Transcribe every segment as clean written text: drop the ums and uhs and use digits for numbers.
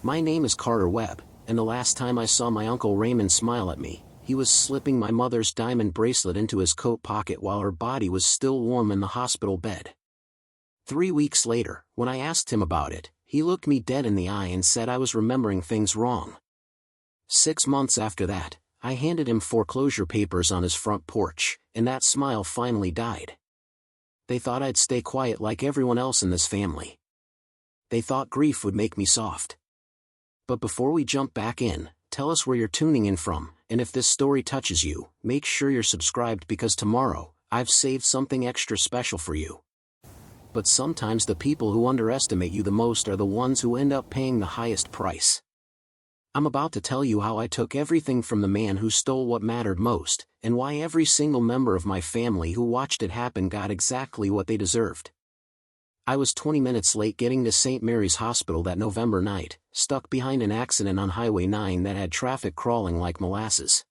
My name is Carter Webb, and the last time I saw my Uncle Raymond smile at me, he was slipping my mother's diamond bracelet into his coat pocket while her body was still warm in the hospital bed. 3 weeks later, when I asked him about it, he looked me dead in the eye and said I was remembering things wrong. 6 months after that, I handed him foreclosure papers on his front porch, and that smile finally died. They thought I'd stay quiet like everyone else in this family. They thought grief would make me soft. But before we jump back in, tell us where you're tuning in from, and if this story touches you, make sure you're subscribed because tomorrow, I've saved something extra special for you. But sometimes the people who underestimate you the most are the ones who end up paying the highest price. I'm about to tell you how I took everything from the man who stole what mattered most, and why every single member of my family who watched it happen got exactly what they deserved. I was 20 minutes late getting to St. Mary's Hospital that November night, stuck behind an accident on Highway 9 that had traffic crawling like molasses.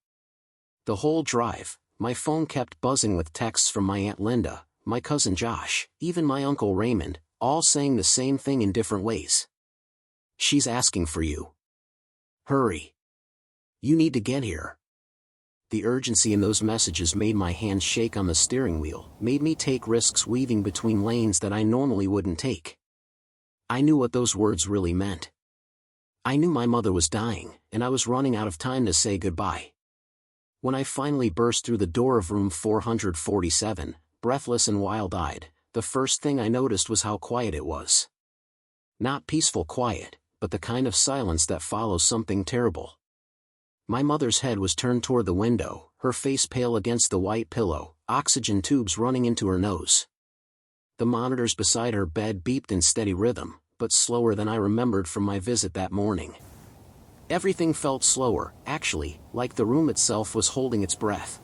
The whole drive, my phone kept buzzing with texts from my Aunt Linda, my cousin Josh, even my Uncle Raymond, all saying the same thing in different ways. She's asking for you. Hurry. You need to get here. The urgency in those messages made my hands shake on the steering wheel, made me take risks weaving between lanes that I normally wouldn't take. I knew what those words really meant. I knew my mother was dying, and I was running out of time to say goodbye. When I finally burst through the door of room 447, breathless and wild-eyed, the first thing I noticed was how quiet it was. Not peaceful quiet, but the kind of silence that follows something terrible. My mother's head was turned toward the window, her face pale against the white pillow, oxygen tubes running into her nose. The monitors beside her bed beeped in steady rhythm, but slower than I remembered from my visit that morning. Everything felt slower, actually, like the room itself was holding its breath.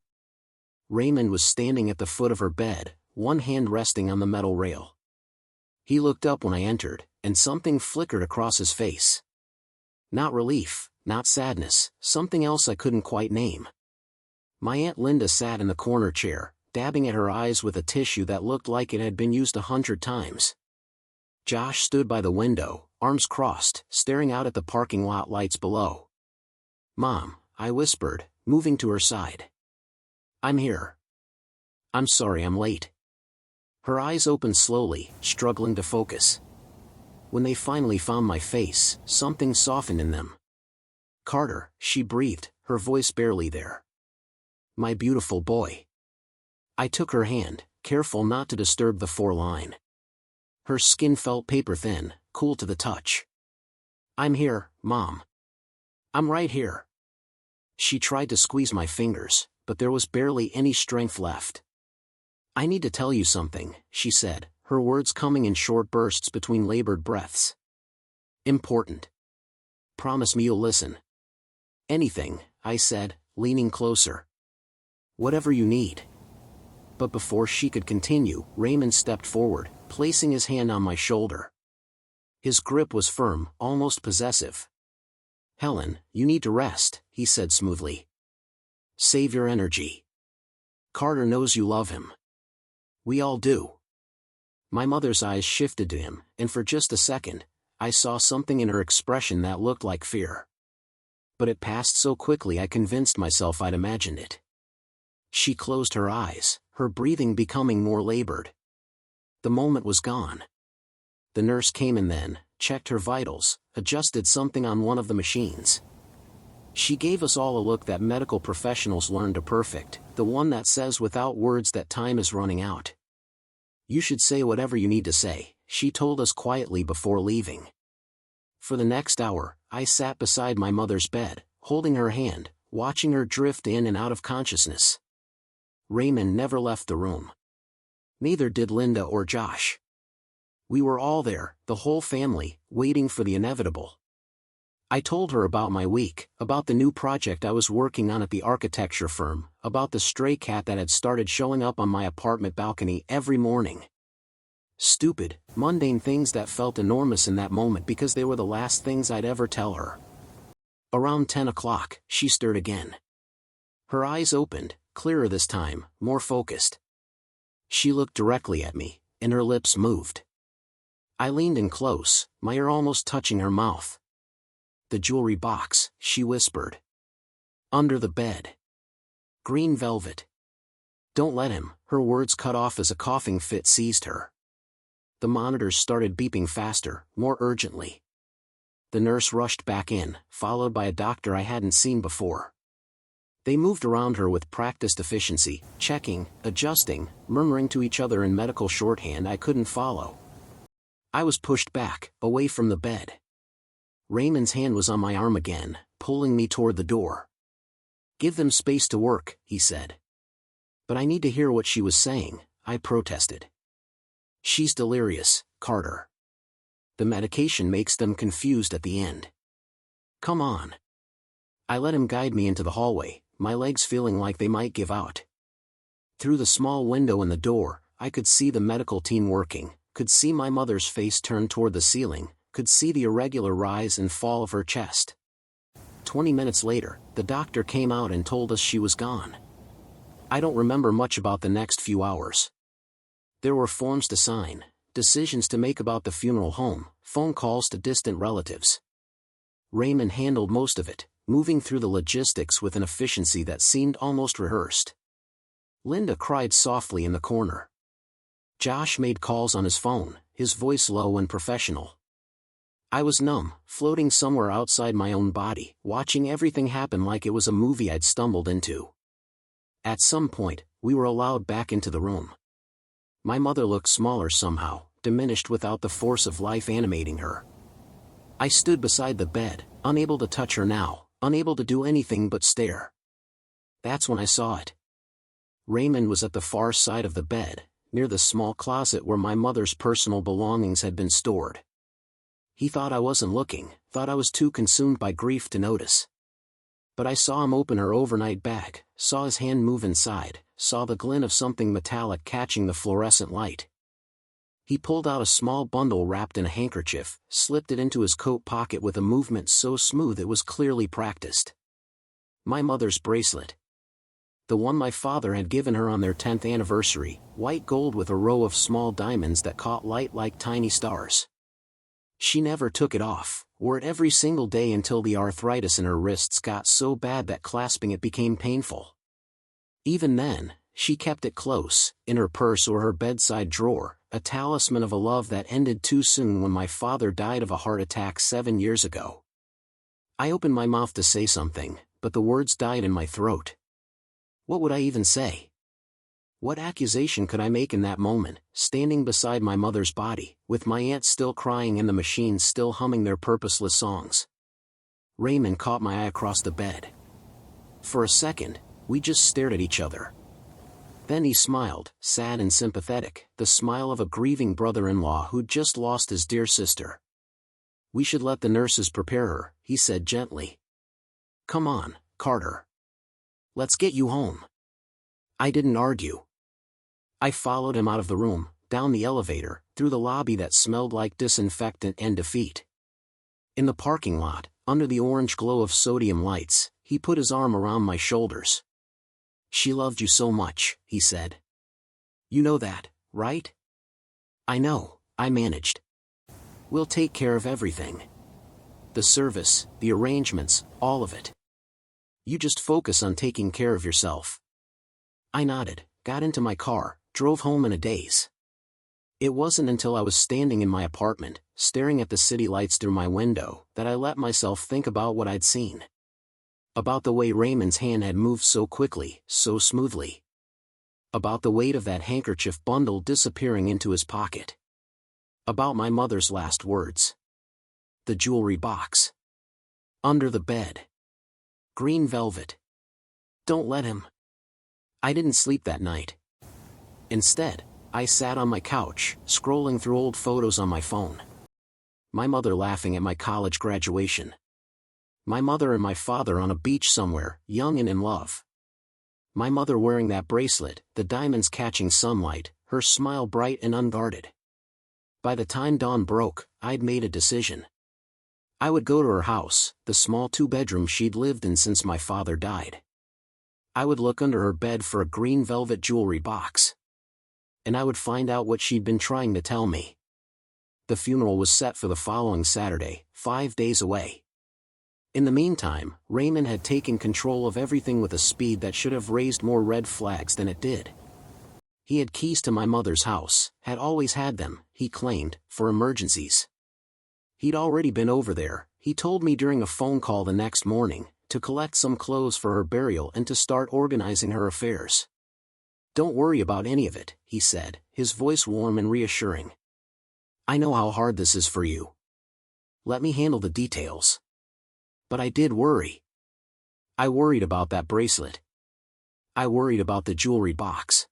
Raymond was standing at the foot of her bed, one hand resting on the metal rail. He looked up when I entered, and something flickered across his face. Not relief, not sadness, something else I couldn't quite name. My Aunt Linda sat in the corner chair, dabbing at her eyes with a tissue that looked like it had been used 100 times. Josh stood by the window, arms crossed, staring out at the parking lot lights below. "Mom," I whispered, moving to her side. "I'm here. I'm sorry I'm late." Her eyes opened slowly, struggling to focus. When they finally found my face, something softened in them. "Carter," she breathed, her voice barely there. "My beautiful boy." I took her hand, careful not to disturb the 4-line. Her skin felt paper-thin, cool to the touch. "I'm here, Mom. I'm right here." She tried to squeeze my fingers, but there was barely any strength left. "I need to tell you something," she said, her words coming in short bursts between labored breaths. "Important. Promise me you'll listen." "Anything," I said, leaning closer. "Whatever you need." But before she could continue, Raymond stepped forward, placing his hand on my shoulder. His grip was firm, almost possessive. "Helen, you need to rest," he said smoothly. "Save your energy. Carter knows you love him. We all do." My mother's eyes shifted to him, and for just a second, I saw something in her expression that looked like fear. But it passed so quickly I convinced myself I'd imagined it. She closed her eyes, her breathing becoming more labored. The moment was gone. The nurse came in then, checked her vitals, adjusted something on one of the machines. She gave us all a look that medical professionals learn to perfect, the one that says without words that time is running out. "You should say whatever you need to say," she told us quietly before leaving. For the next hour, I sat beside my mother's bed, holding her hand, watching her drift in and out of consciousness. Raymond never left the room. Neither did Linda or Josh. We were all there, the whole family, waiting for the inevitable. I told her about my week, about the new project I was working on at the architecture firm, about the stray cat that had started showing up on my apartment balcony every morning. Stupid, mundane things that felt enormous in that moment because they were the last things I'd ever tell her. Around 10 o'clock, she stirred again. Her eyes opened, clearer this time, more focused. She looked directly at me, and her lips moved. I leaned in close, my ear almost touching her mouth. The jewelry box, she whispered. Under the bed. Green velvet. Don't let him, her words cut off as a coughing fit seized her. The monitors started beeping faster, more urgently. The nurse rushed back in, followed by a doctor I hadn't seen before. They moved around her with practiced efficiency, checking, adjusting, murmuring to each other in medical shorthand I couldn't follow. I was pushed back, away from the bed. Raymond's hand was on my arm again, pulling me toward the door. Give them space to work, he said. But I need to hear what she was saying, I protested. She's delirious, Carter. The medication makes them confused at the end. Come on. I let him guide me into the hallway, my legs feeling like they might give out. Through the small window in the door, I could see the medical team working, could see my mother's face turned toward the ceiling, could see the irregular rise and fall of her chest. 20 minutes later, the doctor came out and told us she was gone. I don't remember much about the next few hours. There were forms to sign, decisions to make about the funeral home, phone calls to distant relatives. Raymond handled most of it, moving through the logistics with an efficiency that seemed almost rehearsed. Linda cried softly in the corner. Josh made calls on his phone, his voice low and professional. I was numb, floating somewhere outside my own body, watching everything happen like it was a movie I'd stumbled into. At some point, we were allowed back into the room. My mother looked smaller somehow, diminished without the force of life animating her. I stood beside the bed, unable to touch her now, unable to do anything but stare. That's when I saw it. Raymond was at the far side of the bed, near the small closet where my mother's personal belongings had been stored. He thought I wasn't looking, thought I was too consumed by grief to notice. But I saw him open her overnight bag, saw his hand move inside, saw the glint of something metallic catching the fluorescent light. He pulled out a small bundle wrapped in a handkerchief, slipped it into his coat pocket with a movement so smooth it was clearly practiced. My mother's bracelet. The one my father had given her on their 10th anniversary, white gold with a row of small diamonds that caught light like tiny stars. She never took it off, wore it every single day until the arthritis in her wrists got so bad that clasping it became painful. Even then, she kept it close, in her purse or her bedside drawer, a talisman of a love that ended too soon when my father died of a heart attack 7 years ago. I opened my mouth to say something, but the words died in my throat. What would I even say? What accusation could I make in that moment, standing beside my mother's body, with my aunt still crying and the machines still humming their purposeless songs? Raymond caught my eye across the bed. For a second, we just stared at each other. Then he smiled, sad and sympathetic, the smile of a grieving brother-in-law who'd just lost his dear sister. We should let the nurses prepare her, he said gently. Come on, Carter. Let's get you home. I didn't argue. I followed him out of the room, down the elevator, through the lobby that smelled like disinfectant and defeat. In the parking lot, under the orange glow of sodium lights, he put his arm around my shoulders. She loved you so much, he said. You know that, right? I know, I managed. We'll take care of everything. The service, the arrangements, all of it. You just focus on taking care of yourself. I nodded, got into my car, drove home in a daze. It wasn't until I was standing in my apartment, staring at the city lights through my window, that I let myself think about what I'd seen. About the way Raymond's hand had moved so quickly, so smoothly. About the weight of that handkerchief bundle disappearing into his pocket. About my mother's last words. The jewelry box. Under the bed. Green velvet. Don't let him. I didn't sleep that night. Instead, I sat on my couch, scrolling through old photos on my phone. My mother laughing at my college graduation. My mother and my father on a beach somewhere, young and in love. My mother wearing that bracelet, the diamonds catching sunlight, her smile bright and unguarded. By the time dawn broke, I'd made a decision. I would go to her house, the small 2-bedroom she'd lived in since my father died. I would look under her bed for a green velvet jewelry box. And I would find out what she'd been trying to tell me. The funeral was set for the following Saturday, 5 days away. In the meantime, Raymond had taken control of everything with a speed that should have raised more red flags than it did. He had keys to my mother's house, had always had them, he claimed, for emergencies. He'd already been over there, he told me during a phone call the next morning, to collect some clothes for her burial and to start organizing her affairs. "Don't worry about any of it," he said, his voice warm and reassuring. "I know how hard this is for you. Let me handle the details." But I did worry. I worried about that bracelet. I worried about the jewelry box.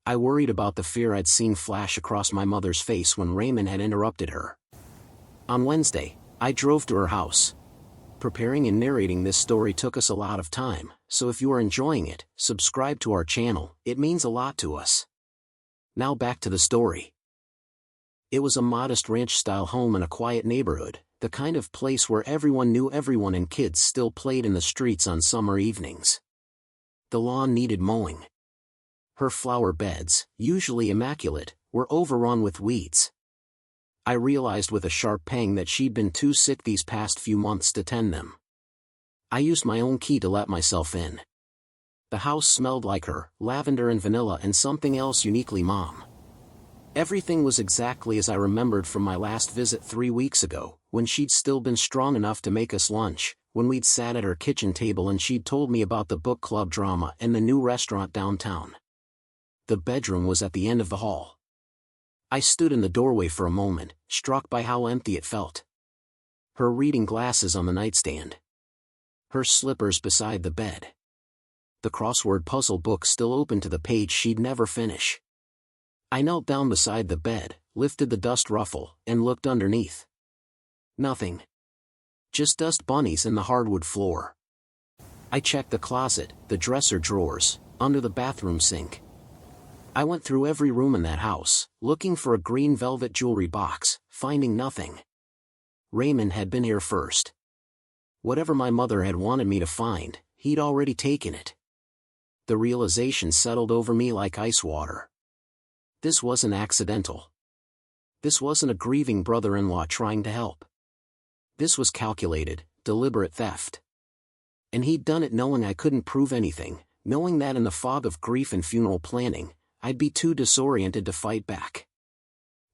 I worried about the fear I'd seen flash across my mother's face when Raymond had interrupted her. On Wednesday, I drove to her house. Preparing and narrating this story took us a lot of time, so if you are enjoying it, subscribe to our channel, it means a lot to us. Now back to the story. It was a modest ranch-style home in a quiet neighborhood, the kind of place where everyone knew everyone and kids still played in the streets on summer evenings. The lawn needed mowing. Her flower beds, usually immaculate, were overrun with weeds. I realized with a sharp pang that she'd been too sick these past few months to tend them. I used my own key to let myself in. The house smelled like her, lavender and vanilla and something else uniquely Mom. Everything was exactly as I remembered from my last visit 3 weeks ago, when she'd still been strong enough to make us lunch, when we'd sat at her kitchen table and she'd told me about the book club drama and the new restaurant downtown. The bedroom was at the end of the hall. I stood in the doorway for a moment, struck by how empty it felt. Her reading glasses on the nightstand. Her slippers beside the bed. The crossword puzzle book still open to the page she'd never finish. I knelt down beside the bed, lifted the dust ruffle, and looked underneath. Nothing. Just dust bunnies and the hardwood floor. I checked the closet, the dresser drawers, under the bathroom sink. I went through every room in that house, looking for a green velvet jewelry box, finding nothing. Raymond had been here first. Whatever my mother had wanted me to find, he'd already taken it. The realization settled over me like ice water. This wasn't accidental. This wasn't a grieving brother-in-law trying to help. This was calculated, deliberate theft. And he'd done it knowing I couldn't prove anything, knowing that in the fog of grief and funeral planning, I'd be too disoriented to fight back.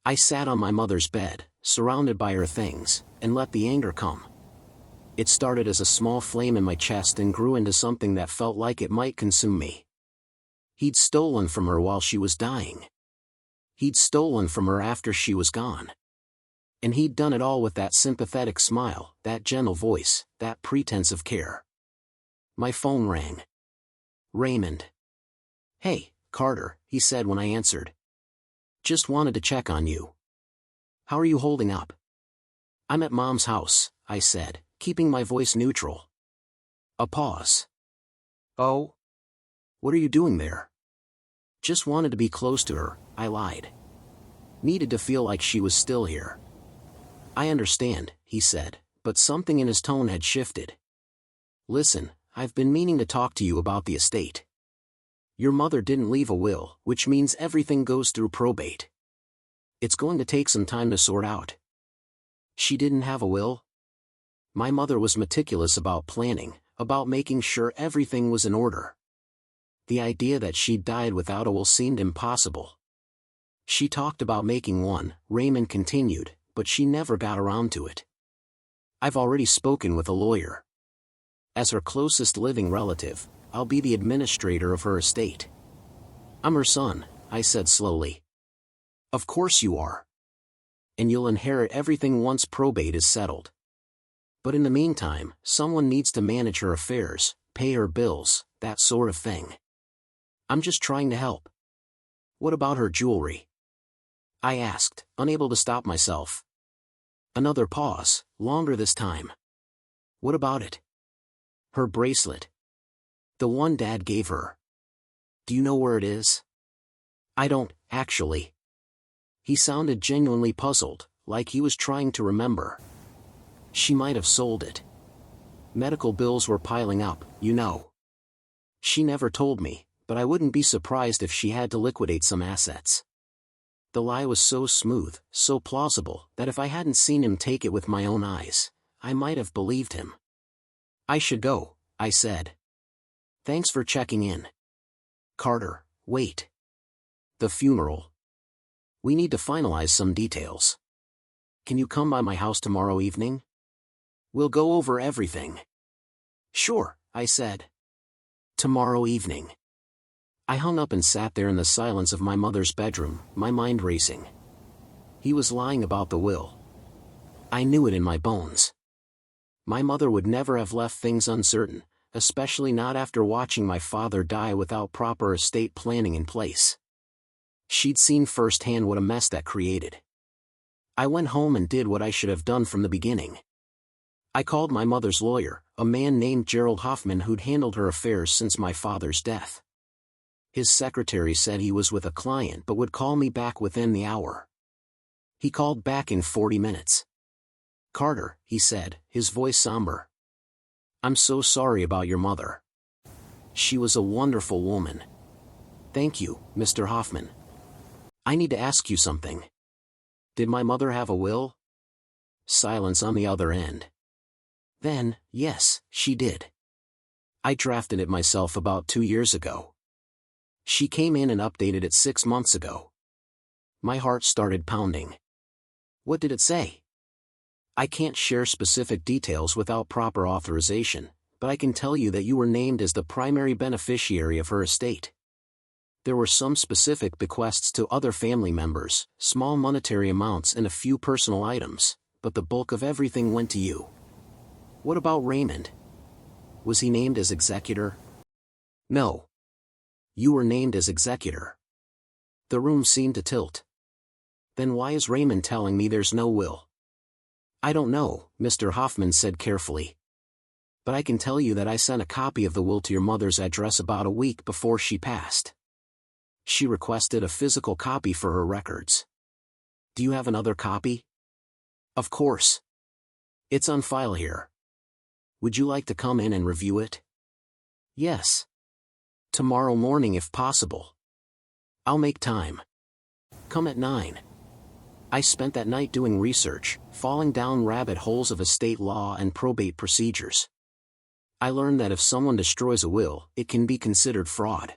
I sat on my mother's bed, surrounded by her things, and let the anger come. It started as a small flame in my chest and grew into something that felt like it might consume me. He'd stolen from her while she was dying. He'd stolen from her after she was gone. And he'd done it all with that sympathetic smile, that gentle voice, that pretense of care. My phone rang. Raymond. "Hey, Carter," he said when I answered. "Just wanted to check on you. How are you holding up?" "I'm at Mom's house," I said, keeping my voice neutral. A pause. "Oh? What are you doing there?" "Just wanted to be close to her," I lied. "Needed to feel like she was still here." "I understand," he said, but something in his tone had shifted. "Listen, I've been meaning to talk to you about the estate. Your mother didn't leave a will, which means everything goes through probate. It's going to take some time to sort out." "She didn't have a will?" "My mother was meticulous about planning, about making sure everything was in order. The idea that she'd died without a will seemed impossible. She talked about making one," Raymond continued, "but she never got around to it. I've already spoken with a lawyer. As her closest living relative, I'll be the administrator of her estate." "I'm her son," I said slowly. "Of course you are. And you'll inherit everything once probate is settled. But in the meantime, someone needs to manage her affairs, pay her bills, that sort of thing. I'm just trying to help." "What about her jewelry?" I asked, unable to stop myself. Another pause, longer this time. "What about it?" "Her bracelet. The one Dad gave her. Do you know where it is?" "I don't, actually." He sounded genuinely puzzled, like he was trying to remember. "She might have sold it. Medical bills were piling up, you know. She never told me, but I wouldn't be surprised if she had to liquidate some assets." The lie was so smooth, so plausible, that if I hadn't seen him take it with my own eyes, I might have believed him. I should go, I said. Thanks for checking in. Carter, wait. The funeral. We need to finalize some details. Can you come by my house tomorrow evening? We'll go over everything. Sure, I said. Tomorrow evening. I hung up and sat there in the silence of my mother's bedroom, my mind racing. He was lying about the will. I knew it in my bones. My mother would never have left things uncertain, especially not after watching my father die without proper estate planning in place. She'd seen firsthand what a mess that created. I went home and did what I should have done from the beginning. I called my mother's lawyer, a man named Gerald Hoffman who'd handled her affairs since my father's death. His secretary said he was with a client but would call me back within the hour. He called back in 40 minutes. Carter, he said, his voice somber. I'm so sorry about your mother. She was a wonderful woman. Thank you, Mr. Hoffman. I need to ask you something. Did my mother have a will? Silence on the other end. Then, yes, she did. I drafted it myself about 2 years ago. She came in and updated it 6 months ago. My heart started pounding. What did it say? I can't share specific details without proper authorization, but I can tell you that you were named as the primary beneficiary of her estate. There were some specific bequests to other family members, small monetary amounts and a few personal items, but the bulk of everything went to you. What about Raymond? Was he named as executor? No. You were named as executor. The room seemed to tilt. Then why is Raymond telling me there's no will? I don't know, Mr. Hoffman said carefully. But I can tell you that I sent a copy of the will to your mother's address about a week before she passed. She requested a physical copy for her records. Do you have another copy? Of course. It's on file here. Would you like to come in and review it? Yes. Tomorrow morning if possible. I'll make time. Come at 9. I spent that night doing research, falling down rabbit holes of estate law and probate procedures. I learned that if someone destroys a will, it can be considered fraud.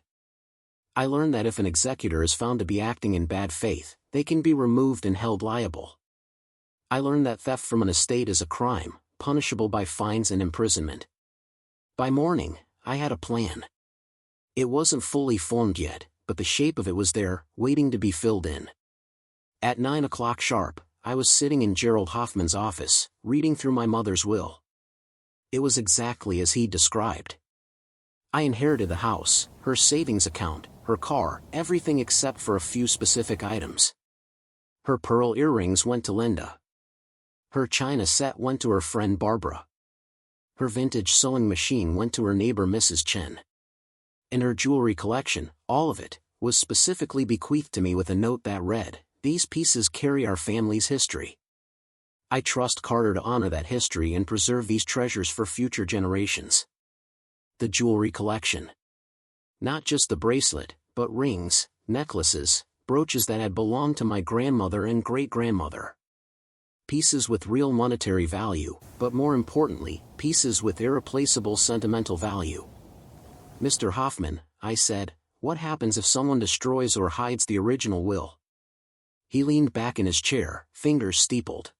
I learned that if an executor is found to be acting in bad faith, they can be removed and held liable. I learned that theft from an estate is a crime, punishable by fines and imprisonment. By morning, I had a plan. It wasn't fully formed yet, but the shape of it was there, waiting to be filled in. At 9 o'clock sharp, I was sitting in Gerald Hoffman's office, reading through my mother's will. It was exactly as he described. I inherited the house, her savings account, her car, everything except for a few specific items. Her pearl earrings went to Linda. Her china set went to her friend Barbara. Her vintage sewing machine went to her neighbor Mrs. Chen. And her jewelry collection, all of it, was specifically bequeathed to me with a note that read, "These pieces carry our family's history. I trust Carter to honor that history and preserve these treasures for future generations." The jewelry collection. Not just the bracelet, but rings, necklaces, brooches that had belonged to my grandmother and great-grandmother. Pieces with real monetary value, but more importantly, pieces with irreplaceable sentimental value. Mr. Hoffman, I said, what happens if someone destroys or hides the original will? He leaned back in his chair, fingers steepled.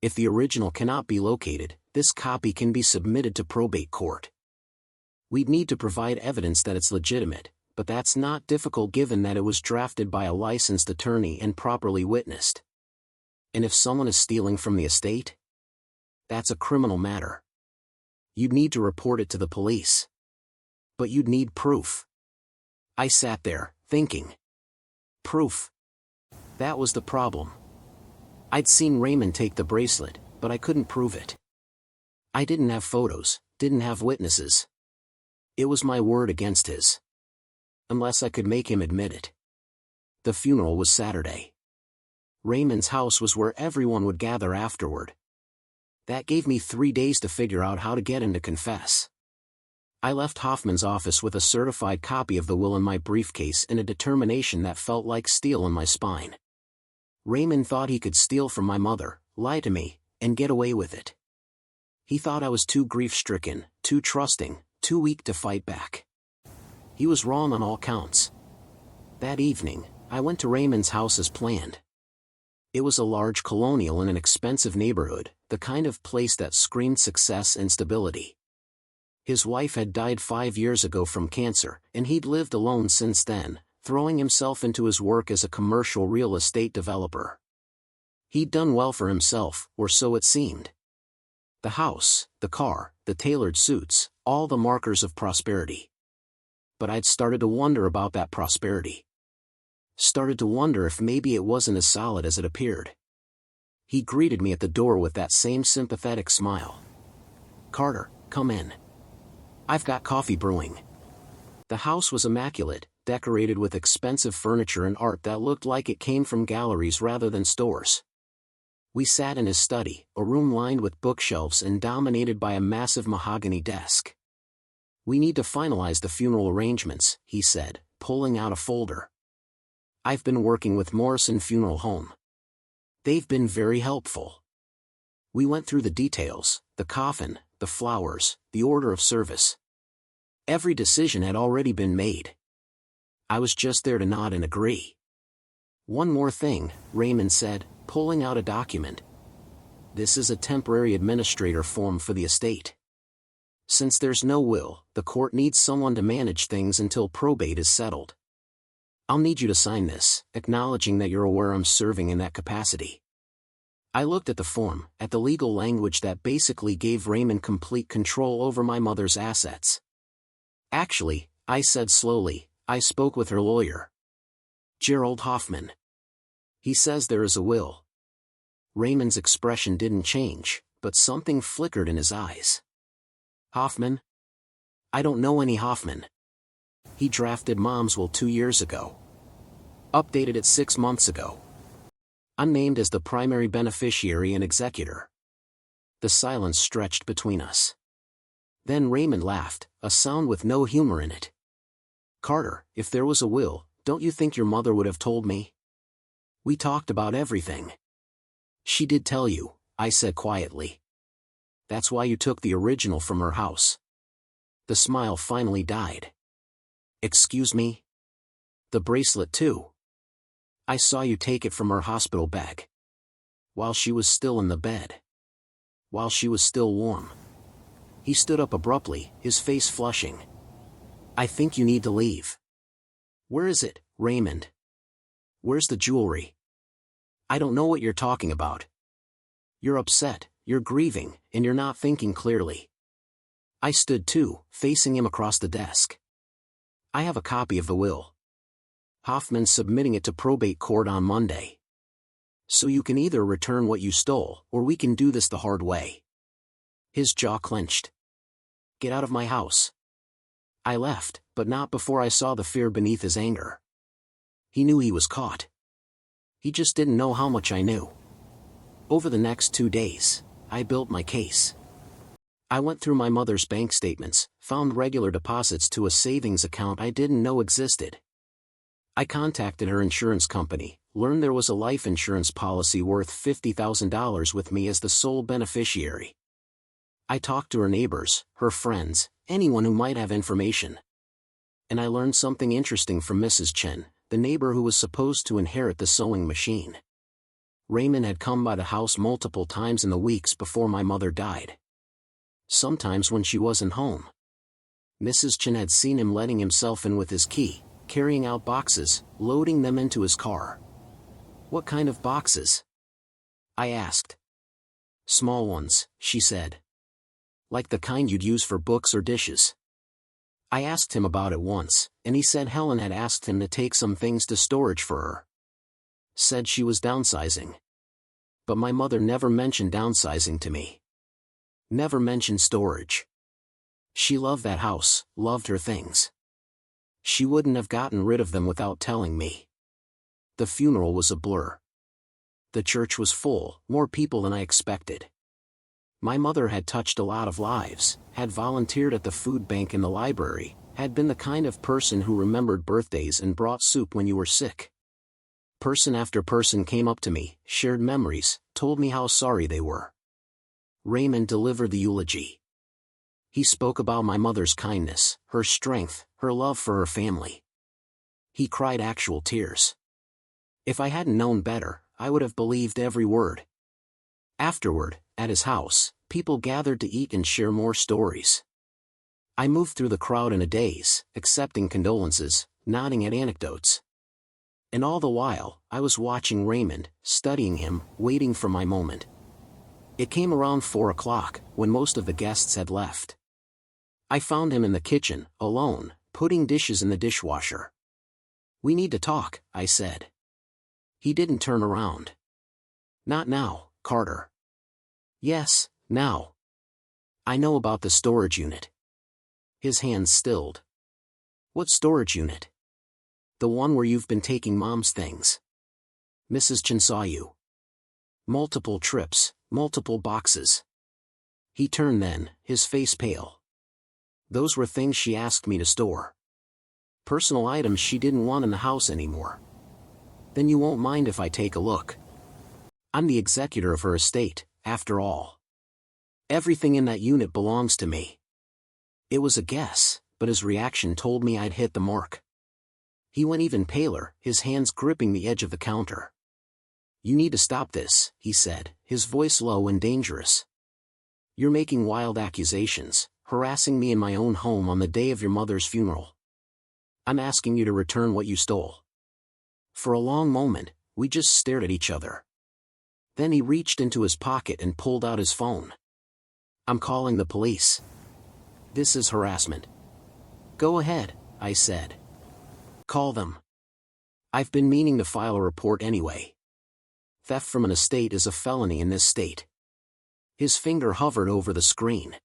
If the original cannot be located, this copy can be submitted to probate court. We'd need to provide evidence that it's legitimate, but that's not difficult given that it was drafted by a licensed attorney and properly witnessed. And if someone is stealing from the estate? That's a criminal matter. You'd need to report it to the police. But you'd need proof. I sat there, thinking. Proof. That was the problem. I'd seen Raymond take the bracelet, but I couldn't prove it. I didn't have photos, didn't have witnesses. It was my word against his. Unless I could make him admit it. The funeral was Saturday. Raymond's house was where everyone would gather afterward. That gave me 3 days to figure out how to get him to confess. I left Hoffman's office with a certified copy of the will in my briefcase and a determination that felt like steel in my spine. Raymond thought he could steal from my mother, lie to me, and get away with it. He thought I was too grief-stricken, too trusting, too weak to fight back. He was wrong on all counts. That evening, I went to Raymond's house as planned. It was a large colonial in an expensive neighborhood, the kind of place that screamed success and stability. His wife had died 5 years ago from cancer, and he'd lived alone since then, throwing himself into his work as a commercial real estate developer. He'd done well for himself, or so it seemed. The house, the car, the tailored suits, all the markers of prosperity. But I'd started to wonder about that prosperity. Started to wonder if maybe it wasn't as solid as it appeared. He greeted me at the door with that same sympathetic smile. "Carter, come in. I've got coffee brewing." The house was immaculate, decorated with expensive furniture and art that looked like it came from galleries rather than stores. We sat in his study, a room lined with bookshelves and dominated by a massive mahogany desk. "We need to finalize the funeral arrangements," he said, pulling out a folder. "I've been working with Morrison Funeral Home. They've been very helpful." We went through the details, the coffin, the flowers, the order of service. Every decision had already been made. I was just there to nod and agree. "One more thing," Raymond said, pulling out a document. "This is a temporary administrator form for the estate. Since there's no will, the court needs someone to manage things until probate is settled. I'll need you to sign this, acknowledging that you're aware I'm serving in that capacity." I looked at the form, at the legal language that basically gave Raymond complete control over my mother's assets. "Actually," I said slowly, "I spoke with her lawyer. Gerald Hoffman. He says there is a will." Raymond's expression didn't change, but something flickered in his eyes. "Hoffman? I don't know any Hoffman. He drafted Mom's will 2 years ago. Updated it 6 months ago. I'm named as the primary beneficiary and executor." The silence stretched between us. Then Raymond laughed, a sound with no humor in it. "Carter, if there was a will, don't you think your mother would have told me? We talked about everything." "She did tell you," I said quietly. "That's why you took the original from her house." The smile finally died. "Excuse me? The bracelet too? I saw you take it from her hospital bag. While she was still in the bed. While she was still warm." He stood up abruptly, his face flushing. "I think you need to leave." "Where is it, Raymond? Where's the jewelry?" "I don't know what you're talking about. You're upset, you're grieving, and you're not thinking clearly." I stood too, facing him across the desk. "I have a copy of the will. Hoffman's submitting it to probate court on Monday. So you can either return what you stole, or we can do this the hard way." His jaw clenched. "Get out of my house." I left, but not before I saw the fear beneath his anger. He knew he was caught. He just didn't know how much I knew. Over the next 2 days, I built my case. I went through my mother's bank statements, found regular deposits to a savings account I didn't know existed. I contacted her insurance company, learned there was a life insurance policy worth $50,000 with me as the sole beneficiary. I talked to her neighbors, her friends, anyone who might have information. And I learned something interesting from Mrs. Chen, the neighbor who was supposed to inherit the sewing machine. Raymond had come by the house multiple times in the weeks before my mother died. Sometimes when she wasn't home. Mrs. Chen had seen him letting himself in with his key, carrying out boxes, loading them into his car. "What kind of boxes?" I asked. "Small ones," she said. "Like the kind you'd use for books or dishes." I asked him about it once, and he said Helen had asked him to take some things to storage for her. Said she was downsizing. But my mother never mentioned downsizing to me. Never mentioned storage. She loved that house, loved her things. She wouldn't have gotten rid of them without telling me. The funeral was a blur. The church was full, more people than I expected. My mother had touched a lot of lives, had volunteered at the food bank in the library, had been the kind of person who remembered birthdays and brought soup when you were sick. Person after person came up to me, shared memories, told me how sorry they were. Raymond delivered the eulogy. He spoke about my mother's kindness, her strength, her love for her family. He cried actual tears. If I hadn't known better, I would have believed every word. Afterward, at his house, people gathered to eat and share more stories. I moved through the crowd in a daze, accepting condolences, nodding at anecdotes. And all the while, I was watching Raymond, studying him, waiting for my moment. It came around 4 o'clock, when most of the guests had left. I found him in the kitchen, alone, putting dishes in the dishwasher. "We need to talk," I said. He didn't turn around. "Not now, Carter." "Yes, now. I know about the storage unit." His hands stilled. "What storage unit?" "The one where you've been taking Mom's things. Mrs. Chen saw you. Multiple trips, multiple boxes." He turned then, his face pale. "Those were things she asked me to store. Personal items she didn't want in the house anymore." "Then you won't mind if I take a look? I'm the executor of her estate, after all. Everything in that unit belongs to me." It was a guess, but his reaction told me I'd hit the mark. He went even paler, his hands gripping the edge of the counter. "You need to stop this," he said, his voice low and dangerous. "You're making wild accusations, harassing me in my own home on the day of your mother's funeral. I'm asking you to return what you stole." For a long moment, we just stared at each other. Then he reached into his pocket and pulled out his phone. "I'm calling the police. This is harassment." "Go ahead," I said. "Call them. I've been meaning to file a report anyway. Theft from an estate is a felony in this state." His finger hovered over the screen.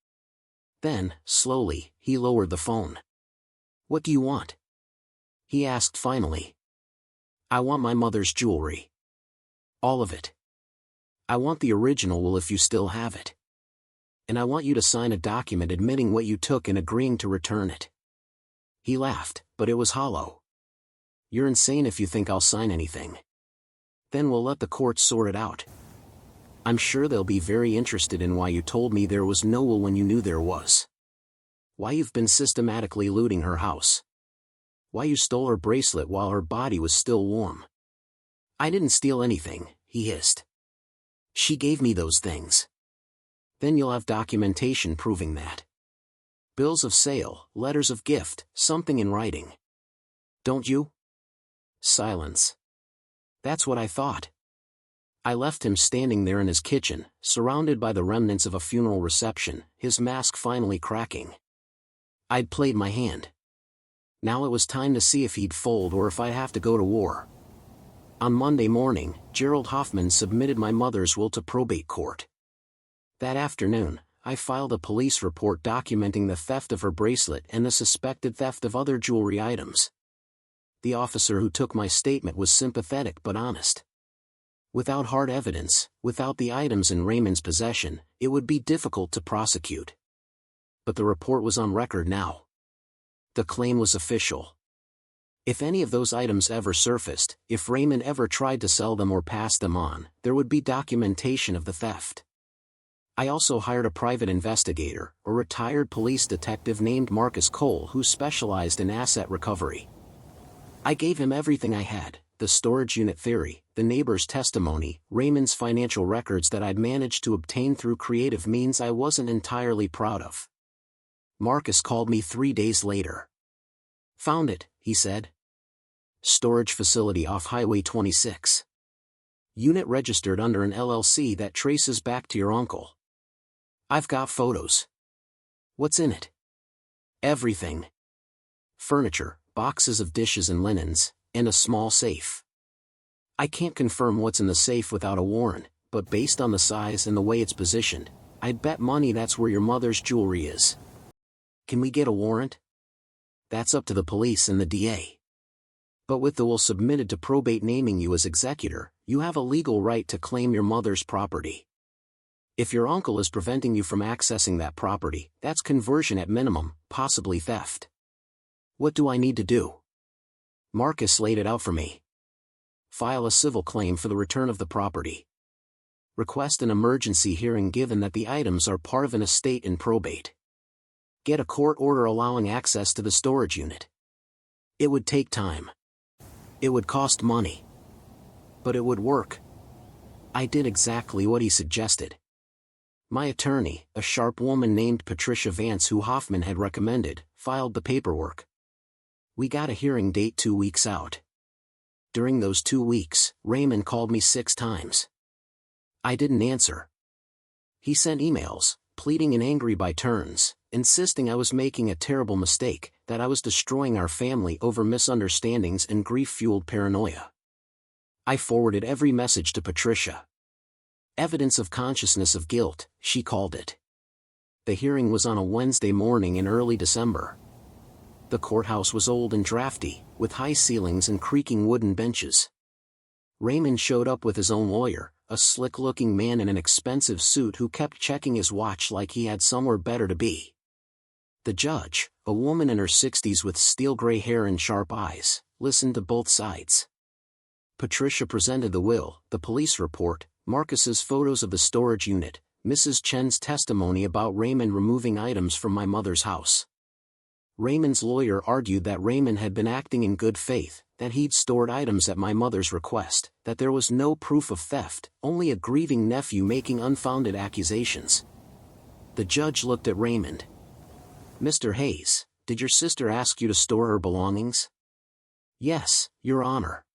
Then, slowly, he lowered the phone. "What do you want?" he asked finally. "I want my mother's jewelry. All of it. I want the original will if you still have it. And I want you to sign a document admitting what you took and agreeing to return it." He laughed, but it was hollow. "You're insane if you think I'll sign anything. Then we'll let the courts sort it out. I'm sure they'll be very interested in why you told me there was no will when you knew there was. Why you've been systematically looting her house. Why you stole her bracelet while her body was still warm." "I didn't steal anything," he hissed. "She gave me those things." "Then you'll have documentation proving that. Bills of sale, letters of gift, something in writing. Don't you?" Silence. "That's what I thought." I left him standing there in his kitchen, surrounded by the remnants of a funeral reception, his mask finally cracking. I'd played my hand. Now it was time to see if he'd fold or if I'd have to go to war. On Monday morning, Gerald Hoffman submitted my mother's will to probate court. That afternoon, I filed a police report documenting the theft of her bracelet and the suspected theft of other jewelry items. The officer who took my statement was sympathetic but honest. Without hard evidence, without the items in Raymond's possession, it would be difficult to prosecute. But the report was on record now. The claim was official. If any of those items ever surfaced, if Raymond ever tried to sell them or pass them on, there would be documentation of the theft. I also hired a private investigator, a retired police detective named Marcus Cole who specialized in asset recovery. I gave him everything I had, the storage unit theory, the neighbor's testimony, Raymond's financial records that I'd managed to obtain through creative means I wasn't entirely proud of. Marcus called me 3 days later. "Found it," he said. "Storage facility off Highway 26. Unit registered under an LLC that traces back to your uncle. I've got photos." "What's in it?" "Everything. Furniture, boxes of dishes and linens, and a small safe. I can't confirm what's in the safe without a warrant, but based on the size and the way it's positioned, I'd bet money that's where your mother's jewelry is." "Can we get a warrant?" "That's up to the police and the DA. But with the will submitted to probate naming you as executor, you have a legal right to claim your mother's property. If your uncle is preventing you from accessing that property, that's conversion at minimum, possibly theft. What do I need to do?" Marcus laid it out for me. "File a civil claim for the return of the property. Request an emergency hearing given that the items are part of an estate in probate. Get a court order allowing access to the storage unit. It would take time. It would cost money. But it would work. I did exactly what he suggested. My attorney, a sharp woman named Patricia Vance who Hoffman had recommended, filed the paperwork. We got a hearing date 2 weeks out. During those 2 weeks, Raymond called me 6 times. I didn't answer. He sent emails, pleading and angry by turns, insisting I was making a terrible mistake, that I was destroying our family over misunderstandings and grief-fueled paranoia. I forwarded every message to Patricia. Evidence of consciousness of guilt, she called it. The hearing was on a Wednesday morning in early December. The courthouse was old and drafty, with high ceilings and creaking wooden benches. Raymond showed up with his own lawyer, a slick-looking man in an expensive suit who kept checking his watch like he had somewhere better to be. The judge, a woman in her 60s with steel-gray hair and sharp eyes, listened to both sides. Patricia presented the will, the police report, Marcus's photos of the storage unit, Mrs. Chen's testimony about Raymond removing items from my mother's house. Raymond's lawyer argued that Raymond had been acting in good faith, that he'd stored items at my mother's request, that there was no proof of theft, only a grieving nephew making unfounded accusations. The judge looked at Raymond. "Mr. Hayes, did your sister ask you to store her belongings?" "Yes, Your Honor.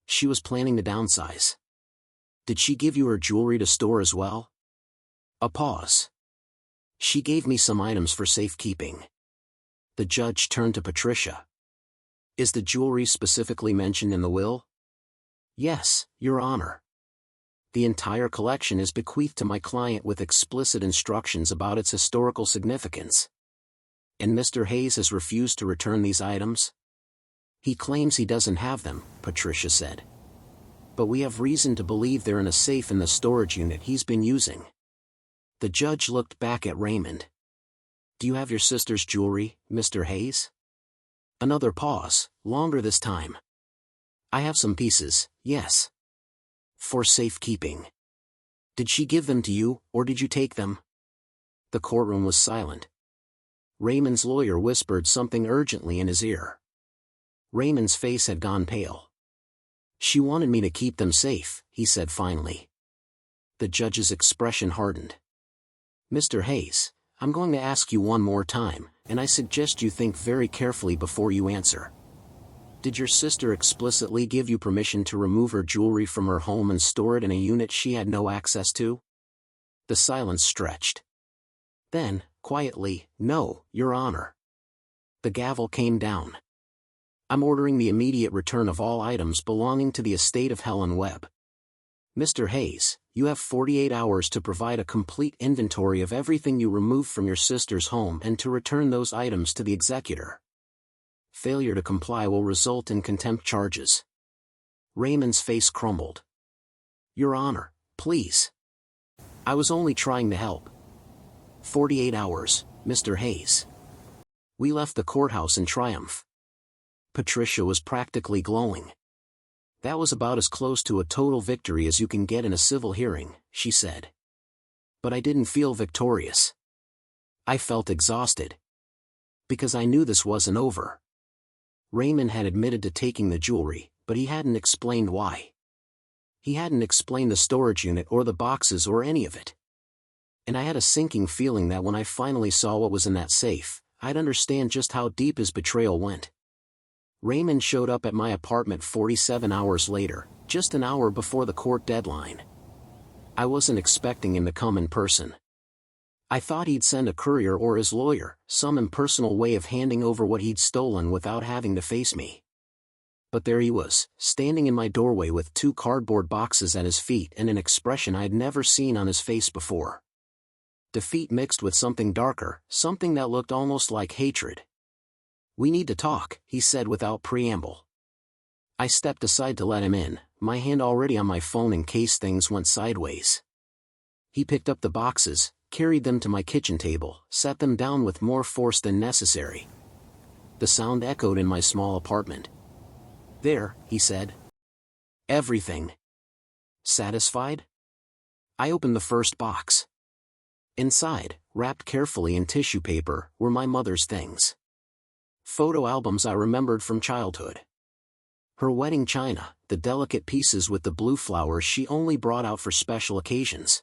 She was planning to downsize." "Did she give you her jewelry to store as well?" A pause. "She gave me some items for safekeeping." The judge turned to Patricia. "Is the jewelry specifically mentioned in the will?" "Yes, Your Honor. The entire collection is bequeathed to my client with explicit instructions about its historical significance." "And Mr. Hayes has refused to return these items?" "He claims he doesn't have them," Patricia said. "But we have reason to believe they're in a safe in the storage unit he's been using." The judge looked back at Raymond. "Do you have your sister's jewelry, Mr. Hayes?" Another pause, longer this time. "I have some pieces, yes. For safekeeping." "Did she give them to you, or did you take them?" The courtroom was silent. Raymond's lawyer whispered something urgently in his ear. Raymond's face had gone pale. "She wanted me to keep them safe," he said finally. The judge's expression hardened. "Mr. Hayes, I'm going to ask you one more time, and I suggest you think very carefully before you answer. Did your sister explicitly give you permission to remove her jewelry from her home and store it in a unit she had no access to?" The silence stretched. Then, quietly, "No, Your Honor." The gavel came down. "I'm ordering the immediate return of all items belonging to the estate of Helen Webb. Mr. Hayes, you have 48 hours to provide a complete inventory of everything you removed from your sister's home and to return those items to the executor. Failure to comply will result in contempt charges." Raymond's face crumbled. "Your Honor, please. I was only trying to help." 48 hours, Mr. Hayes." We left the courthouse in triumph. Patricia was practically glowing. "That was about as close to a total victory as you can get in a civil hearing," she said. But I didn't feel victorious. I felt exhausted. Because I knew this wasn't over. Raymond had admitted to taking the jewelry, but he hadn't explained why. He hadn't explained the storage unit or the boxes or any of it. And I had a sinking feeling that when I finally saw what was in that safe, I'd understand just how deep his betrayal went. Raymond showed up at my apartment 47 hours later, just an hour before the court deadline. I wasn't expecting him to come in person. I thought he'd send a courier or his lawyer, some impersonal way of handing over what he'd stolen without having to face me. But there he was, standing in my doorway with 2 cardboard boxes at his feet and an expression I'd never seen on his face before. Defeat mixed with something darker, something that looked almost like hatred. "We need to talk," he said without preamble. I stepped aside to let him in, my hand already on my phone in case things went sideways. He picked up the boxes, carried them to my kitchen table, set them down with more force than necessary. The sound echoed in my small apartment. "There," he said. "Everything. Satisfied?" I opened the first box. Inside, wrapped carefully in tissue paper, were my mother's things. Photo albums I remembered from childhood. Her wedding china, the delicate pieces with the blue flowers she only brought out for special occasions.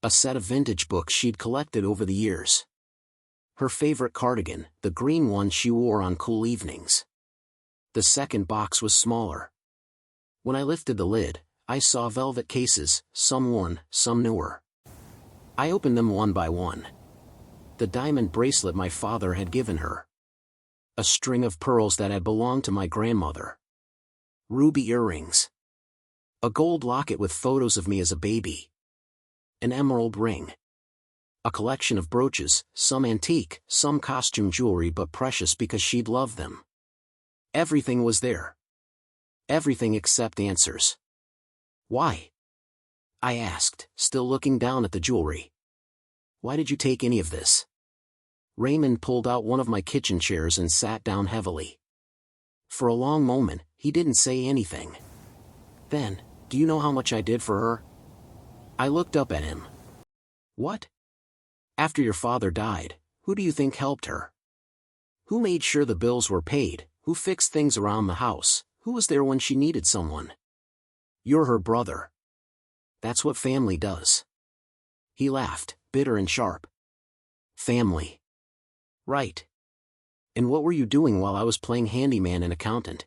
A set of vintage books she'd collected over the years. Her favorite cardigan, the green one she wore on cool evenings. The second box was smaller. When I lifted the lid, I saw velvet cases, some worn, some newer. I opened them one by one. The diamond bracelet my father had given her. A string of pearls that had belonged to my grandmother. Ruby earrings. A gold locket with photos of me as a baby. An emerald ring. A collection of brooches, some antique, some costume jewelry but precious because she'd loved them. Everything was there. Everything except answers. Why? I asked, still looking down at the jewelry. Why did you take any of this? Raymond pulled out one of my kitchen chairs and sat down heavily. For a long moment, he didn't say anything. Then, do you know how much I did for her? I looked up at him. What? After your father died, who do you think helped her? Who made sure the bills were paid? Who fixed things around the house? Who was there when she needed someone? You're her brother. That's what family does. He laughed, bitter and sharp. Family. Right. And what were you doing while I was playing handyman and accountant?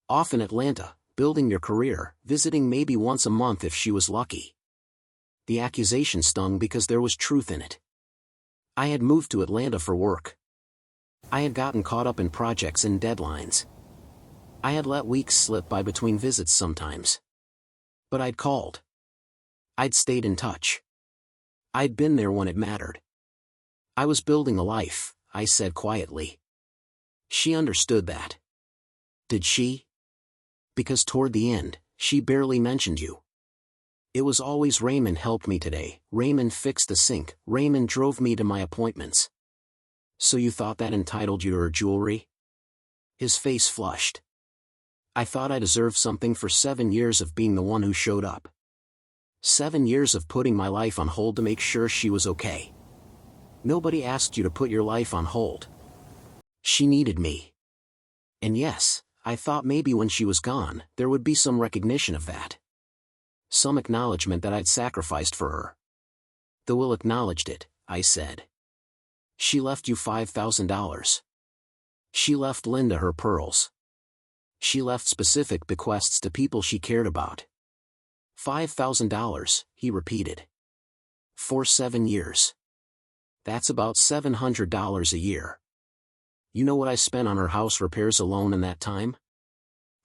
Off in Atlanta, building your career, visiting maybe once a month if she was lucky. The accusation stung because there was truth in it. I had moved to Atlanta for work. I had gotten caught up in projects and deadlines. I had let weeks slip by between visits sometimes. But I'd called. I'd stayed in touch. I'd been there when it mattered. I was building a life, I said quietly. She understood that. Did she? Because toward the end, she barely mentioned you. It was always Raymond helped me today, Raymond fixed the sink, Raymond drove me to my appointments. So you thought that entitled you to her jewelry? His face flushed. I thought I deserved something for 7 years of being the one who showed up. 7 years of putting my life on hold to make sure she was okay. Nobody asked you to put your life on hold. She needed me. And yes, I thought maybe when she was gone, there would be some recognition of that. Some acknowledgement that I'd sacrificed for her. The will acknowledged it, I said. She left you $5,000. She left Linda her pearls. She left specific bequests to people she cared about. $5,000, he repeated. For 7 years. That's about $700 a year. You know what I spent on her house repairs alone in that time?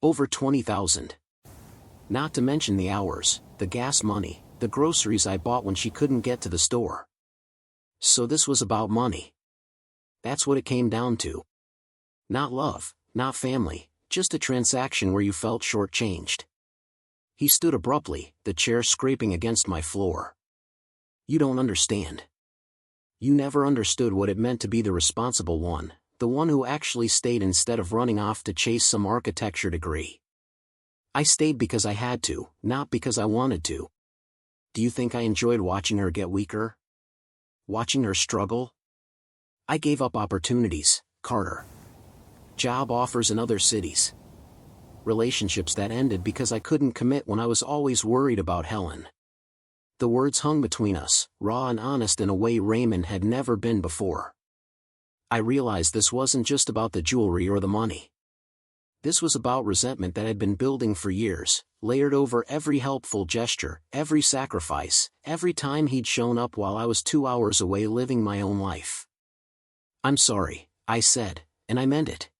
Over $20,000. Not to mention the hours, the gas money, the groceries I bought when she couldn't get to the store. So this was about money. That's what it came down to. Not love, not family, just a transaction where you felt shortchanged. He stood abruptly, the chair scraping against my floor. You don't understand. You never understood what it meant to be the responsible one, the one who actually stayed instead of running off to chase some architecture degree. I stayed because I had to, not because I wanted to. Do you think I enjoyed watching her get weaker? Watching her struggle? I gave up opportunities, Carter. Job offers in other cities. Relationships that ended because I couldn't commit when I was always worried about Helen. The words hung between us, raw and honest in a way Raymond had never been before. I realized this wasn't just about the jewelry or the money. This was about resentment that had been building for years, layered over every helpful gesture, every sacrifice, every time he'd shown up while I was 2 hours away living my own life. I'm sorry, I said, and I meant it.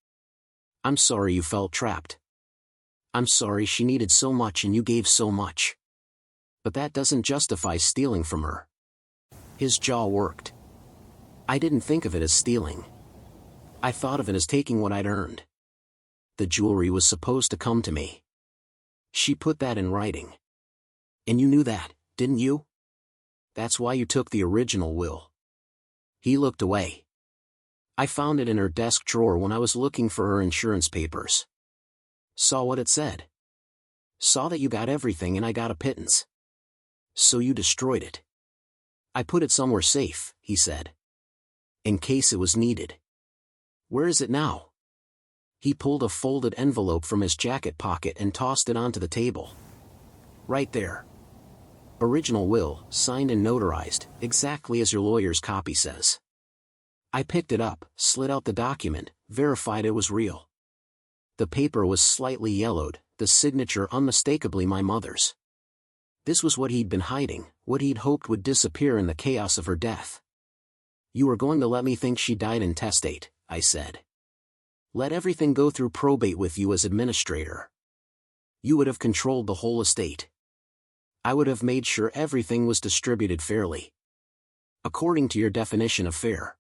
I'm sorry you felt trapped. I'm sorry she needed so much and you gave so much. But that doesn't justify stealing from her. His jaw worked. I didn't think of it as stealing. I thought of it as taking what I'd earned. The jewelry was supposed to come to me. She put that in writing. And you knew that, didn't you? That's why you took the original will. He looked away. I found it in her desk drawer when I was looking for her insurance papers. Saw what it said. Saw that you got everything and I got a pittance. So you destroyed it. I put it somewhere safe, he said. In case it was needed. Where is it now? He pulled a folded envelope from his jacket pocket and tossed it onto the table. Right there. Original will, signed and notarized, exactly as your lawyer's copy says. I picked it up, slid out the document, verified it was real. The paper was slightly yellowed, the signature unmistakably my mother's. This was what he'd been hiding, what he'd hoped would disappear in the chaos of her death. You were going to let me think she died intestate, I said. Let everything go through probate with you as administrator. You would have controlled the whole estate. I would have made sure everything was distributed fairly. According to your definition of fair.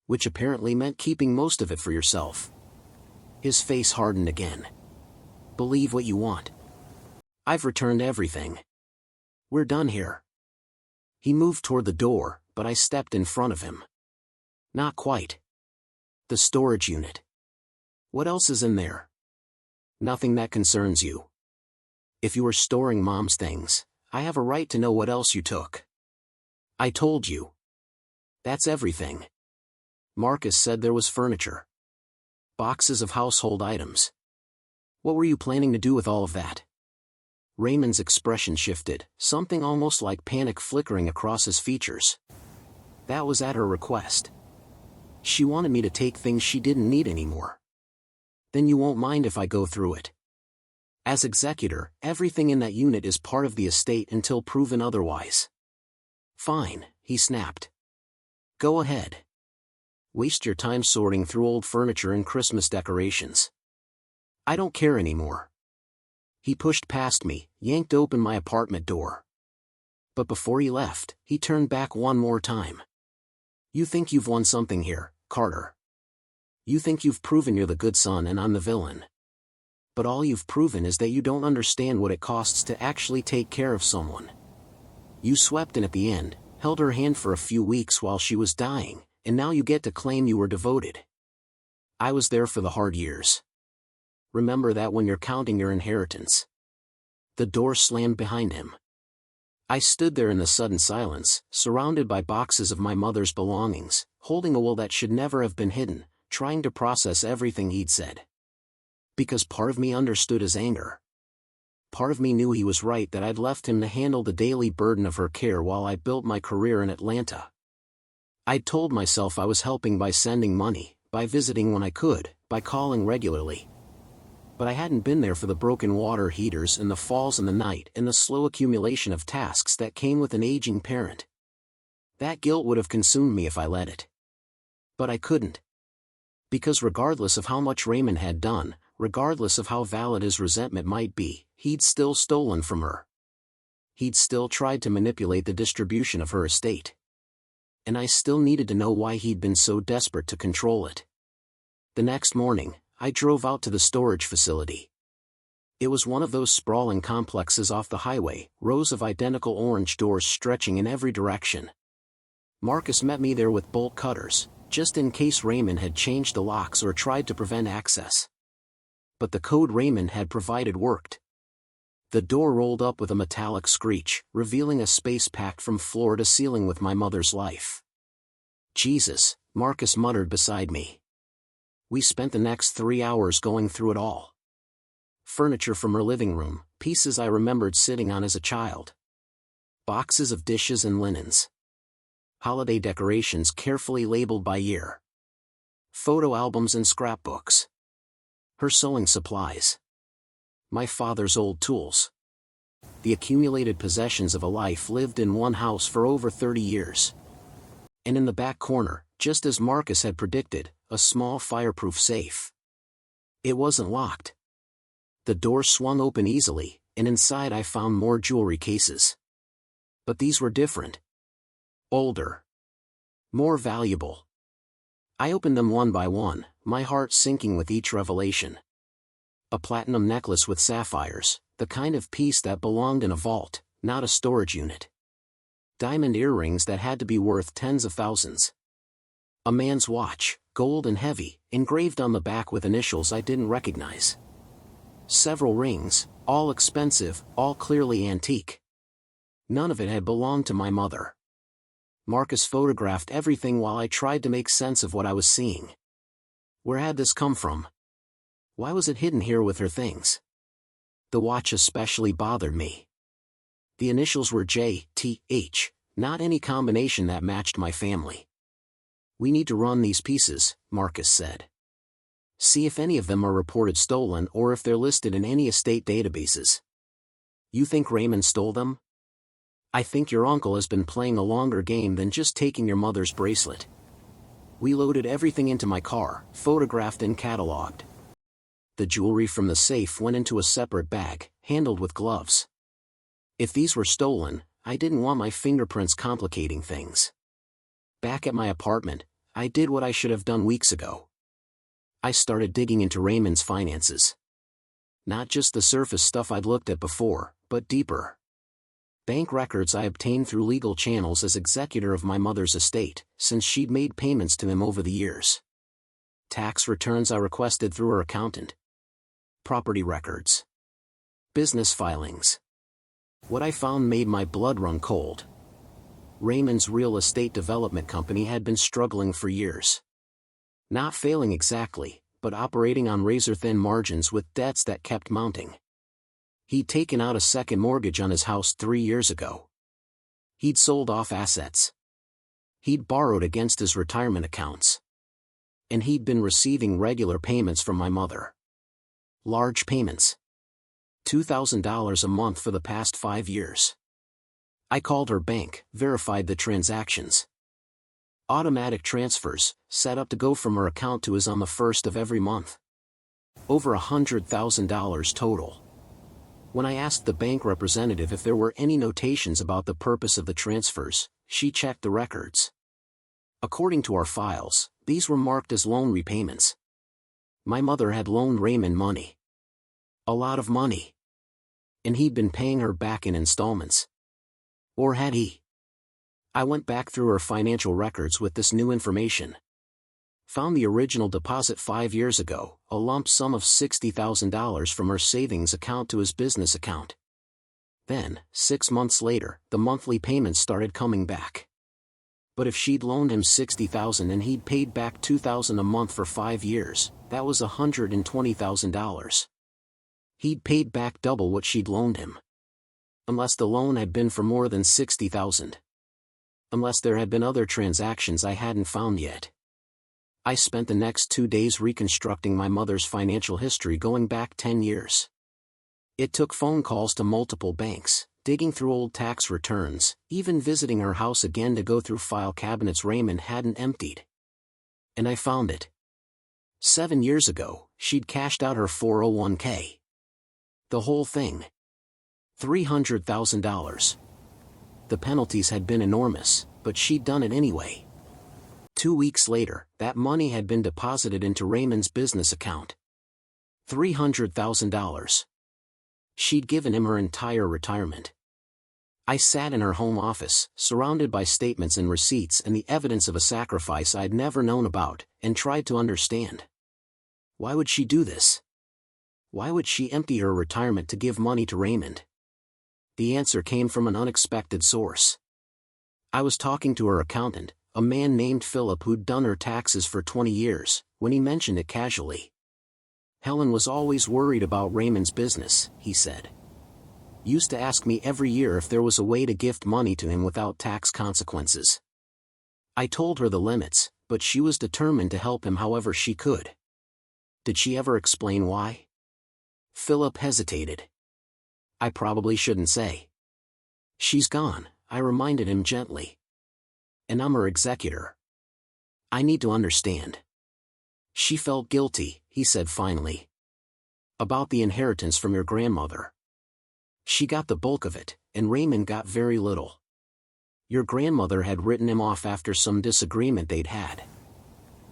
Which apparently meant keeping most of it for yourself. His face hardened again. Believe what you want. I've returned everything. We're done here. He moved toward the door, but I stepped in front of him. Not quite. The storage unit. What else is in there? Nothing that concerns you. If you were storing Mom's things, I have a right to know what else you took. I told you. That's everything. Marcus said there was furniture. Boxes of household items. What were you planning to do with all of that? Raymond's expression shifted, something almost like panic flickering across his features. That was at her request. She wanted me to take things she didn't need anymore. Then you won't mind if I go through it. As executor, everything in that unit is part of the estate until proven otherwise. Fine, he snapped. Go ahead. Waste your time sorting through old furniture and Christmas decorations. I don't care anymore. He pushed past me, yanked open my apartment door. But before he left, he turned back one more time. You think you've won something here, Carter. You think you've proven you're the good son and I'm the villain. But all you've proven is that you don't understand what it costs to actually take care of someone. You swept in at the end, held her hand for a few weeks while she was dying, and now you get to claim you were devoted. I was there for the hard years. Remember that when you're counting your inheritance. The door slammed behind him. I stood there in the sudden silence, surrounded by boxes of my mother's belongings, holding a will that should never have been hidden, trying to process everything he'd said. Because part of me understood his anger. Part of me knew he was right that I'd left him to handle the daily burden of her care while I built my career in Atlanta. I'd told myself I was helping by sending money, by visiting when I could, by calling regularly. But I hadn't been there for the broken water heaters and the falls in the night and the slow accumulation of tasks that came with an aging parent. That guilt would have consumed me if I let it. But I couldn't. Because regardless of how much Raymond had done, regardless of how valid his resentment might be, he'd still stolen from her. He'd still tried to manipulate the distribution of her estate. And I still needed to know why he'd been so desperate to control it. The next morning, I drove out to the storage facility. It was one of those sprawling complexes off the highway, rows of identical orange doors stretching in every direction. Marcus met me there with bolt cutters, just in case Raymond had changed the locks or tried to prevent access. But the code Raymond had provided worked. The door rolled up with a metallic screech, revealing a space packed from floor to ceiling with my mother's life. Jesus, Marcus muttered beside me. We spent the next 3 hours going through it all. Furniture from her living room, pieces I remembered sitting on as a child. Boxes of dishes and linens. Holiday decorations carefully labeled by year. Photo albums and scrapbooks. Her sewing supplies. My father's old tools. The accumulated possessions of a life lived in one house for over 30 years. And in the back corner, just as Marcus had predicted, a small fireproof safe. It wasn't locked. The door swung open easily, and inside I found more jewelry cases. But these were different. Older. More valuable. I opened them one by one, my heart sinking with each revelation. A platinum necklace with sapphires, the kind of piece that belonged in a vault, not a storage unit. Diamond earrings that had to be worth tens of thousands. A man's watch, gold and heavy, engraved on the back with initials I didn't recognize. Several rings, all expensive, all clearly antique. None of it had belonged to my mother. Marcus photographed everything while I tried to make sense of what I was seeing. Where had this come from? Why was it hidden here with her things? The watch especially bothered me. The initials were J.T.H., not any combination that matched my family. We need to run these pieces, Marcus said. See if any of them are reported stolen or if they're listed in any estate databases. You think Raymond stole them? I think your uncle has been playing a longer game than just taking your mother's bracelet. We loaded everything into my car, photographed and cataloged. The jewelry from the safe went into a separate bag, handled with gloves. If these were stolen, I didn't want my fingerprints complicating things. Back at my apartment, I did what I should have done weeks ago. I started digging into Raymond's finances. Not just the surface stuff I'd looked at before, but deeper. Bank records I obtained through legal channels as executor of my mother's estate, since she'd made payments to him over the years. Tax returns I requested through her accountant. Property records. Business filings. What I found made my blood run cold. Raymond's real estate development company had been struggling for years. Not failing exactly, but operating on razor-thin margins with debts that kept mounting. He'd taken out a second mortgage on his house 3 years ago. He'd sold off assets. He'd borrowed against his retirement accounts. And he'd been receiving regular payments from my mother. Large payments. $2,000 a month for the past 5 years. I called her bank, verified the transactions. Automatic transfers, set up to go from her account to his on the first of every month. Over $100,000 total. When I asked the bank representative if there were any notations about the purpose of the transfers, she checked the records. According to our files, these were marked as loan repayments. My mother had loaned Raymond money. A lot of money. And he'd been paying her back in installments. Or had he? I went back through her financial records with this new information. Found the original deposit 5 years ago, a lump sum of $60,000 from her savings account to his business account. Then, 6 months later, the monthly payments started coming back. But if she'd loaned him $60,000 and he'd paid back $2,000 a month for 5 years, that was $120,000. He'd paid back double what she'd loaned him. Unless the loan had been for more than $60,000. Unless there had been other transactions I hadn't found yet. I spent the next 2 days reconstructing my mother's financial history going back 10 years. It took phone calls to multiple banks, digging through old tax returns, even visiting her house again to go through file cabinets Raymond hadn't emptied. And I found it. 7 years ago, she'd cashed out her 401k. The whole thing. $300,000. The penalties had been enormous, but she'd done it anyway. 2 weeks later, that money had been deposited into Raymond's business account. $300,000. She'd given him her entire retirement. I sat in her home office, surrounded by statements and receipts and the evidence of a sacrifice I'd never known about, and tried to understand. Why would she do this? Why would she empty her retirement to give money to Raymond? The answer came from an unexpected source. I was talking to her accountant, a man named Philip who'd done her taxes for 20 years, when he mentioned it casually. Helen was always worried about Raymond's business, he said. Used to ask me every year if there was a way to gift money to him without tax consequences. I told her the limits, but she was determined to help him however she could. Did she ever explain why? Philip hesitated. I probably shouldn't say. She's gone, I reminded him gently. And I'm her executor. I need to understand. She felt guilty, he said finally. About the inheritance from your grandmother. She got the bulk of it, and Raymond got very little. Your grandmother had written him off after some disagreement they'd had.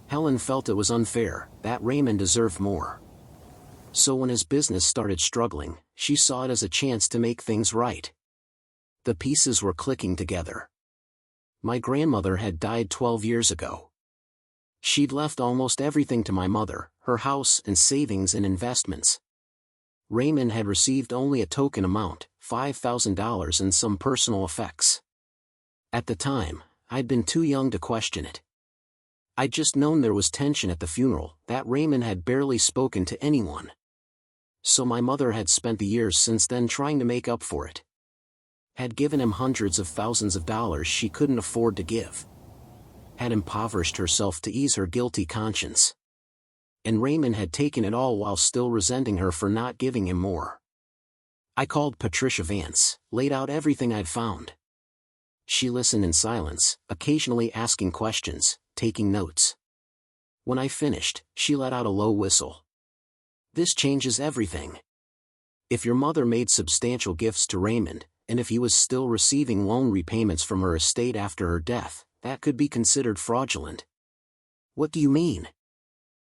Helen felt it was unfair, that Raymond deserved more. So when his business started struggling, she saw it as a chance to make things right. The pieces were clicking together. My grandmother had died 12 years ago. She'd left almost everything to my mother, her house and savings and investments. Raymond had received only a token amount, $5,000 and some personal effects. At the time, I'd been too young to question it. I'd just known there was tension at the funeral, that Raymond had barely spoken to anyone. So my mother had spent the years since then trying to make up for it. Had given him hundreds of thousands of dollars she couldn't afford to give. Had impoverished herself to ease her guilty conscience. And Raymond had taken it all while still resenting her for not giving him more. I called Patricia Vance, laid out everything I'd found. She listened in silence, occasionally asking questions, taking notes. When I finished, she let out a low whistle. This changes everything. If your mother made substantial gifts to Raymond, and if he was still receiving loan repayments from her estate after her death, that could be considered fraudulent. What do you mean?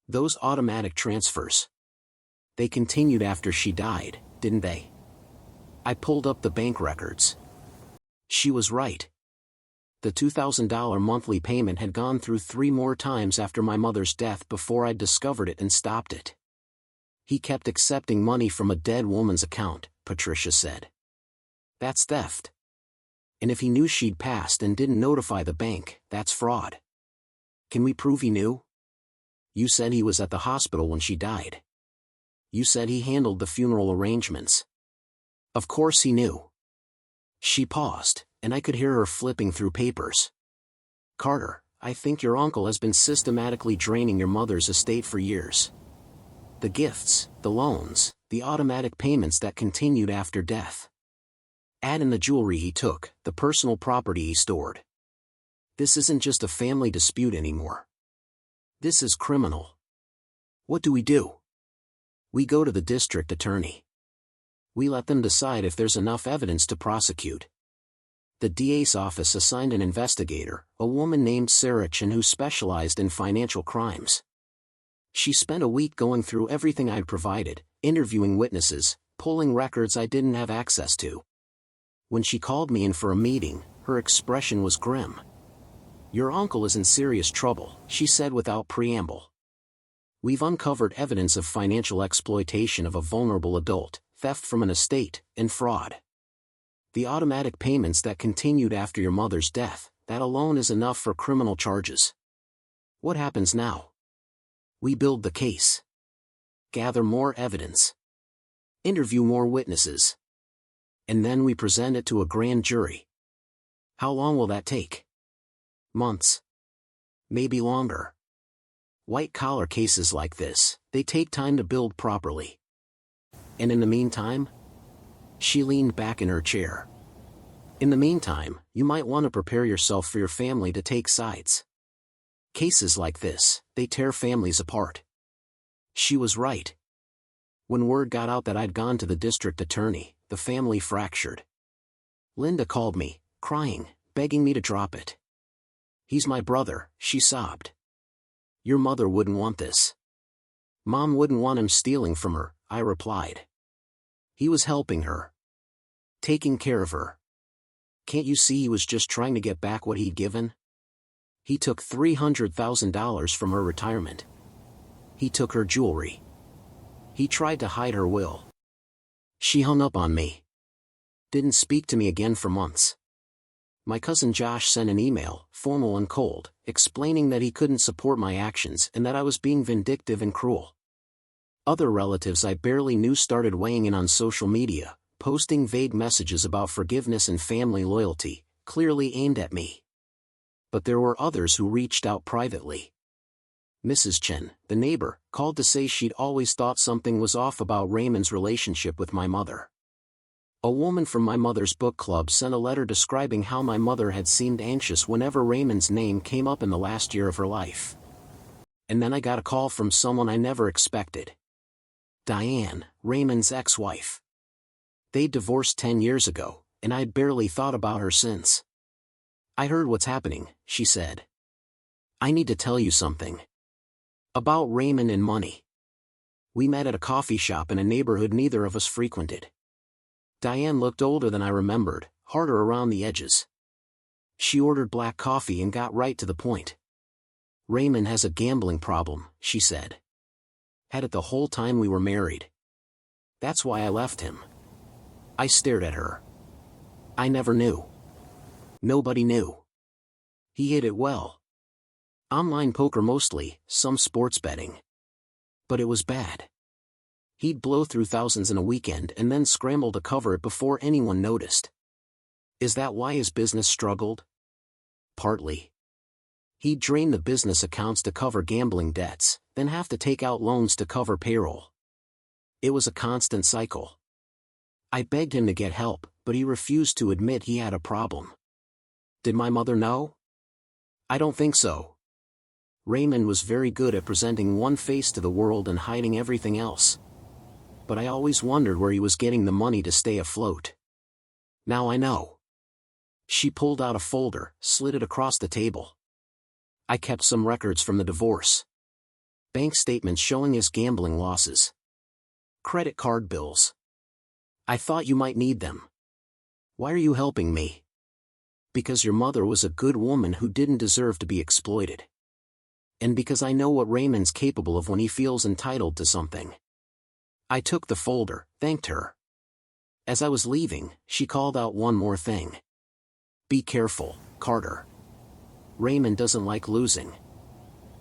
Those automatic transfers. They continued after she died, didn't they? I pulled up the bank records. She was right. The $2,000 monthly payment had gone through 3 more times after my mother's death before I discovered it and stopped it. He kept accepting money from a dead woman's account, Patricia said. That's theft. And if he knew she'd passed and didn't notify the bank, that's fraud. Can we prove he knew? You said he was at the hospital when she died. You said he handled the funeral arrangements. Of course he knew. She paused, and I could hear her flipping through papers. Carter, I think your uncle has been systematically draining your mother's estate for years. The gifts, the loans, the automatic payments that continued after death. Add in the jewelry he took, the personal property he stored. This isn't just a family dispute anymore. This is criminal. What do? We go to the district attorney. We let them decide if there's enough evidence to prosecute. The DA's office assigned an investigator, a woman named Sarah Chen who specialized in financial crimes. She spent a week going through everything I'd provided, interviewing witnesses, pulling records I didn't have access to. When she called me in for a meeting, her expression was grim. Your uncle is in serious trouble, she said without preamble. We've uncovered evidence of financial exploitation of a vulnerable adult, theft from an estate, and fraud. The automatic payments that continued after your mother's death, that alone is enough for criminal charges. What happens now? We build the case. Gather more evidence. Interview more witnesses. And then we present it to a grand jury. How long will that take? Months. Maybe longer. White-collar cases like this, they take time to build properly. And in the meantime? She leaned back in her chair. In the meantime, you might want to prepare yourself for your family to take sides. Cases like this, they tear families apart. She was right. When word got out that I'd gone to the district attorney, the family fractured. Linda called me, crying, begging me to drop it. He's my brother, she sobbed. Your mother wouldn't want this. Mom wouldn't want him stealing from her, I replied. He was helping her. Taking care of her. Can't you see he was just trying to get back what he'd given? He took $300,000 from her retirement. He took her jewelry. He tried to hide her will. She hung up on me. Didn't speak to me again for months. My cousin Josh sent an email, formal and cold, explaining that he couldn't support my actions and that I was being vindictive and cruel. Other relatives I barely knew started weighing in on social media, posting vague messages about forgiveness and family loyalty, clearly aimed at me. But there were others who reached out privately. Mrs. Chen, the neighbor, called to say she'd always thought something was off about Raymond's relationship with my mother. A woman from my mother's book club sent a letter describing how my mother had seemed anxious whenever Raymond's name came up in the last year of her life. And then I got a call from someone I never expected. Diane, Raymond's ex-wife. They'd divorced 10 years ago, and I'd barely thought about her since. I heard what's happening, she said. I need to tell you something. About Raymond and money. We met at a coffee shop in a neighborhood neither of us frequented. Diane looked older than I remembered, harder around the edges. She ordered black coffee and got right to the point. Raymond has a gambling problem, she said. Had it the whole time we were married. That's why I left him. I stared at her. I never knew. Nobody knew. He hid it well. Online poker mostly, some sports betting. But it was bad. He'd blow through thousands in a weekend and then scramble to cover it before anyone noticed. Is that why his business struggled? Partly. He'd drain the business accounts to cover gambling debts, then have to take out loans to cover payroll. It was a constant cycle. I begged him to get help, but he refused to admit he had a problem. Did my mother know? I don't think so. Raymond was very good at presenting one face to the world and hiding everything else. But I always wondered where he was getting the money to stay afloat. Now I know. She pulled out a folder, slid it across the table. I kept some records from the divorce. Bank statements showing his gambling losses. Credit card bills. I thought you might need them. Why are you helping me? Because your mother was a good woman who didn't deserve to be exploited. And because I know what Raymond's capable of when he feels entitled to something. I took the folder, thanked her. As I was leaving, she called out one more thing. Be careful, Carter. Raymond doesn't like losing.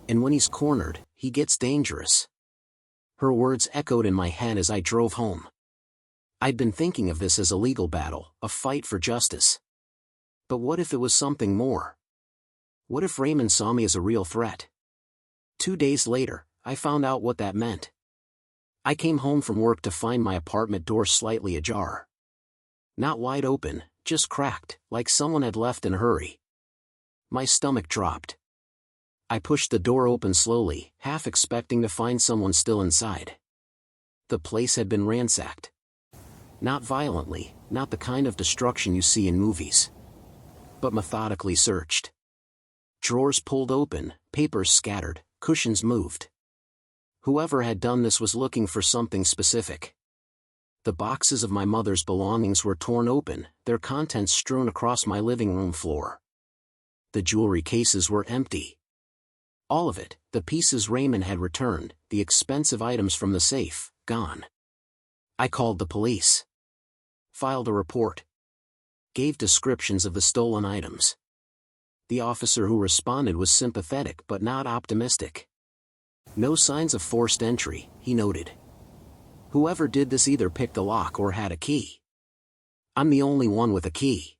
And when he's cornered, he gets dangerous. Her words echoed in my head as I drove home. I'd been thinking of this as a legal battle, a fight for justice. But what if it was something more? What if Raymond saw me as a real threat? 2 days later, I found out what that meant. I came home from work to find my apartment door slightly ajar. Not wide open, just cracked, like someone had left in a hurry. My stomach dropped. I pushed the door open slowly, half expecting to find someone still inside. The place had been ransacked. Not violently, not the kind of destruction you see in movies. But methodically searched. Drawers pulled open, papers scattered, cushions moved. Whoever had done this was looking for something specific. The boxes of my mother's belongings were torn open, their contents strewn across my living room floor. The jewelry cases were empty. All of it, the pieces Raymond had returned, the expensive items from the safe, gone. I called the police. Filed a report. Gave descriptions of the stolen items. The officer who responded was sympathetic but not optimistic. No signs of forced entry, he noted. Whoever did this either picked the lock or had a key. I'm the only one with a key.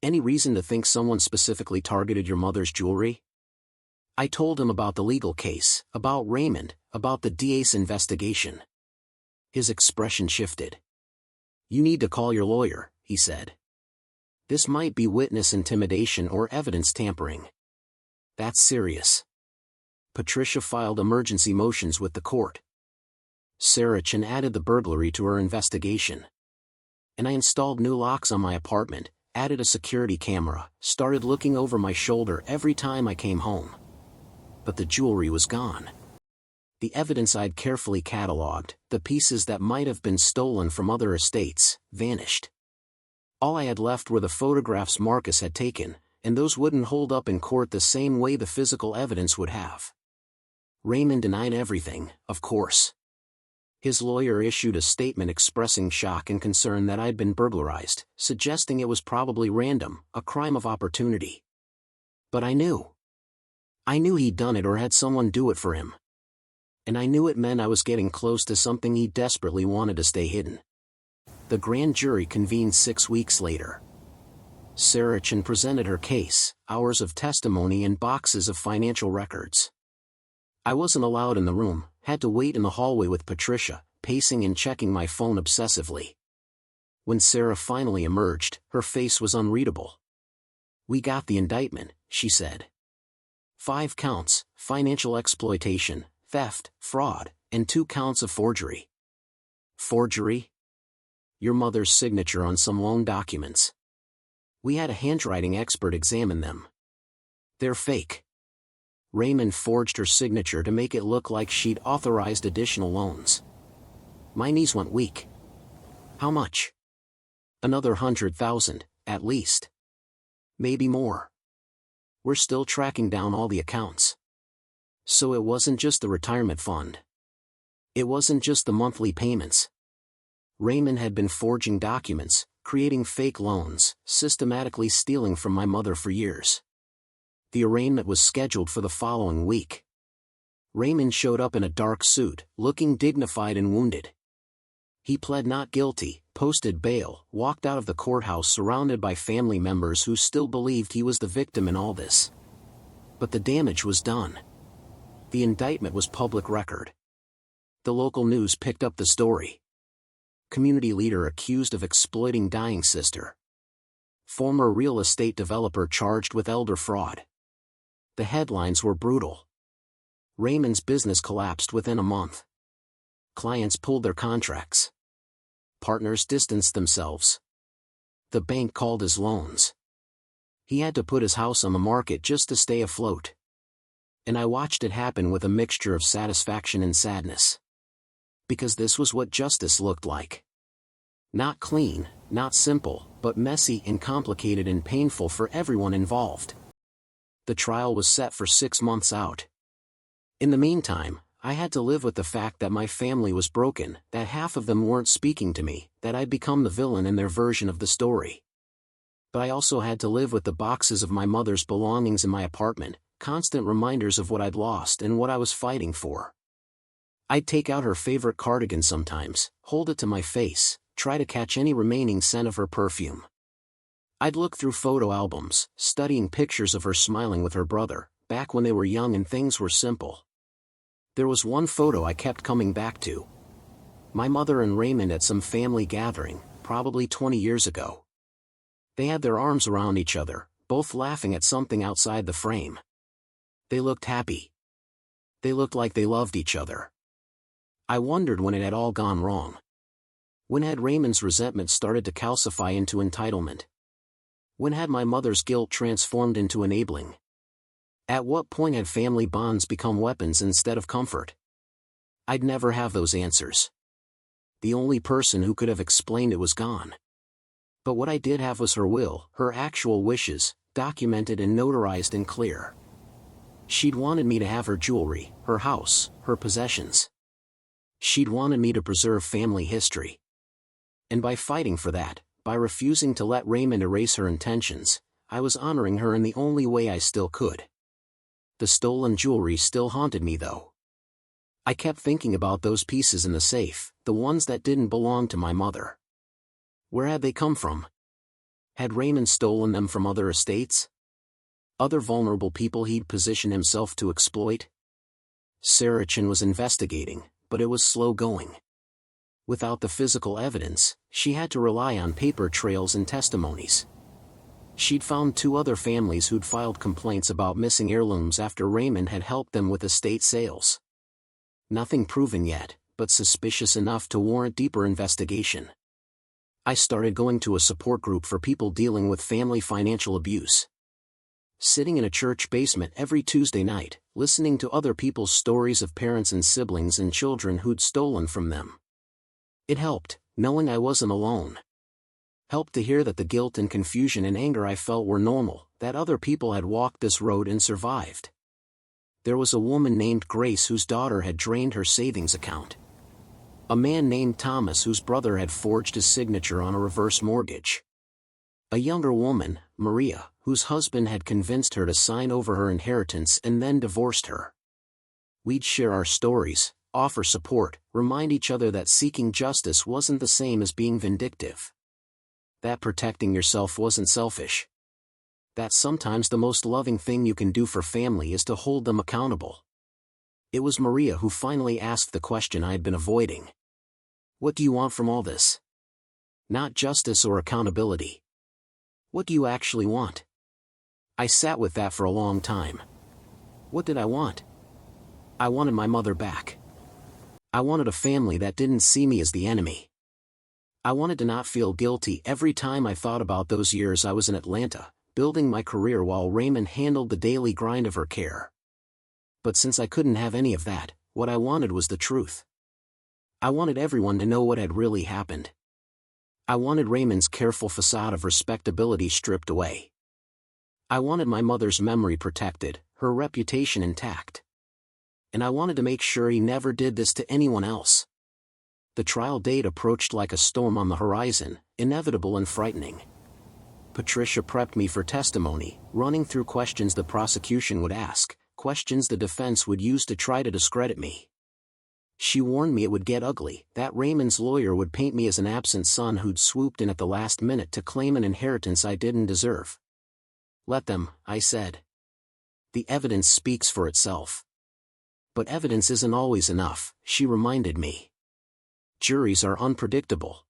Any reason to think someone specifically targeted your mother's jewelry? I told him about the legal case, about Raymond, about the DA's investigation. His expression shifted. You need to call your lawyer, he said. This might be witness intimidation or evidence tampering. That's serious. Patricia filed emergency motions with the court. Sarah Chen added the burglary to her investigation. And I installed new locks on my apartment, added a security camera, started looking over my shoulder every time I came home. But the jewelry was gone. The evidence I'd carefully cataloged, the pieces that might have been stolen from other estates, vanished. All I had left were the photographs Marcus had taken, and those wouldn't hold up in court the same way the physical evidence would have. Raymond denied everything, of course. His lawyer issued a statement expressing shock and concern that I'd been burglarized, suggesting it was probably random, a crime of opportunity. But I knew. I knew he'd done it or had someone do it for him. And I knew it meant I was getting close to something he desperately wanted to stay hidden. The grand jury convened 6 weeks later. Sarah Chen presented her case, hours of testimony and boxes of financial records. I wasn't allowed in the room, had to wait in the hallway with Patricia, pacing and checking my phone obsessively. When Sarah finally emerged, her face was unreadable. We got the indictment, she said. 5 counts, financial exploitation, theft, fraud, and 2 counts of forgery. Forgery? Your mother's signature on some loan documents. We had a handwriting expert examine them. They're fake. Raymond forged her signature to make it look like she'd authorized additional loans. My knees went weak. How much? Another 100,000, at least. Maybe more. We're still tracking down all the accounts. So it wasn't just the retirement fund. It wasn't just the monthly payments. Raymond had been forging documents, creating fake loans, systematically stealing from my mother for years. The arraignment was scheduled for the following week. Raymond showed up in a dark suit, looking dignified and wounded. He pled not guilty, posted bail, walked out of the courthouse surrounded by family members who still believed he was the victim in all this. But the damage was done. The indictment was public record. The local news picked up the story. Community leader accused of exploiting dying sister. Former real estate developer charged with elder fraud. The headlines were brutal. Raymond's business collapsed within a month. Clients pulled their contracts. Partners distanced themselves. The bank called his loans. He had to put his house on the market just to stay afloat. And I watched it happen with a mixture of satisfaction and sadness. Because this was what justice looked like. Not clean, not simple, but messy and complicated and painful for everyone involved. The trial was set for 6 months out. In the meantime, I had to live with the fact that my family was broken, that half of them weren't speaking to me, that I'd become the villain in their version of the story. But I also had to live with the boxes of my mother's belongings in my apartment, constant reminders of what I'd lost and what I was fighting for. I'd take out her favorite cardigan sometimes, hold it to my face, try to catch any remaining scent of her perfume. I'd look through photo albums, studying pictures of her smiling with her brother, back when they were young and things were simple. There was one photo I kept coming back to. My mother and Raymond at some family gathering, probably 20 years ago. They had their arms around each other, both laughing at something outside the frame. They looked happy. They looked like they loved each other. I wondered when it had all gone wrong. When had Raymond's resentment started to calcify into entitlement? When had my mother's guilt transformed into enabling? At what point had family bonds become weapons instead of comfort? I'd never have those answers. The only person who could have explained it was gone. But what I did have was her will, her actual wishes, documented and notarized and clear. She'd wanted me to have her jewelry, her house, her possessions. She'd wanted me to preserve family history. And by fighting for that, by refusing to let Raymond erase her intentions, I was honoring her in the only way I still could. The stolen jewelry still haunted me though. I kept thinking about those pieces in the safe, the ones that didn't belong to my mother. Where had they come from? Had Raymond stolen them from other estates? Other vulnerable people he'd positioned himself to exploit? Saracen was investigating, but it was slow going. Without the physical evidence, she had to rely on paper trails and testimonies. She'd found 2 other families who'd filed complaints about missing heirlooms after Raymond had helped them with estate sales. Nothing proven yet, but suspicious enough to warrant deeper investigation. I started going to a support group for people dealing with family financial abuse. Sitting in a church basement every Tuesday night, listening to other people's stories of parents and siblings and children who'd stolen from them. It helped, knowing I wasn't alone. Helped to hear that the guilt and confusion and anger I felt were normal, that other people had walked this road and survived. There was a woman named Grace whose daughter had drained her savings account. A man named Thomas whose brother had forged his signature on a reverse mortgage. A younger woman, Maria, whose husband had convinced her to sign over her inheritance and then divorced her. We'd share our stories, offer support, remind each other that seeking justice wasn't the same as being vindictive. That protecting yourself wasn't selfish. That sometimes the most loving thing you can do for family is to hold them accountable. It was Maria who finally asked the question I had been avoiding. What do you want from all this? Not justice or accountability. What do you actually want? I sat with that for a long time. What did I want? I wanted my mother back. I wanted a family that didn't see me as the enemy. I wanted to not feel guilty every time I thought about those years I was in Atlanta, building my career while Raymond handled the daily grind of her care. But since I couldn't have any of that, what I wanted was the truth. I wanted everyone to know what had really happened. I wanted Raymond's careful facade of respectability stripped away. I wanted my mother's memory protected, her reputation intact. And I wanted to make sure he never did this to anyone else. The trial date approached like a storm on the horizon, inevitable and frightening. Patricia prepped me for testimony, running through questions the prosecution would ask, questions the defense would use to try to discredit me. She warned me it would get ugly, that Raymond's lawyer would paint me as an absent son who'd swooped in at the last minute to claim an inheritance I didn't deserve. Let them, I said. The evidence speaks for itself. But evidence isn't always enough, she reminded me. Juries are unpredictable.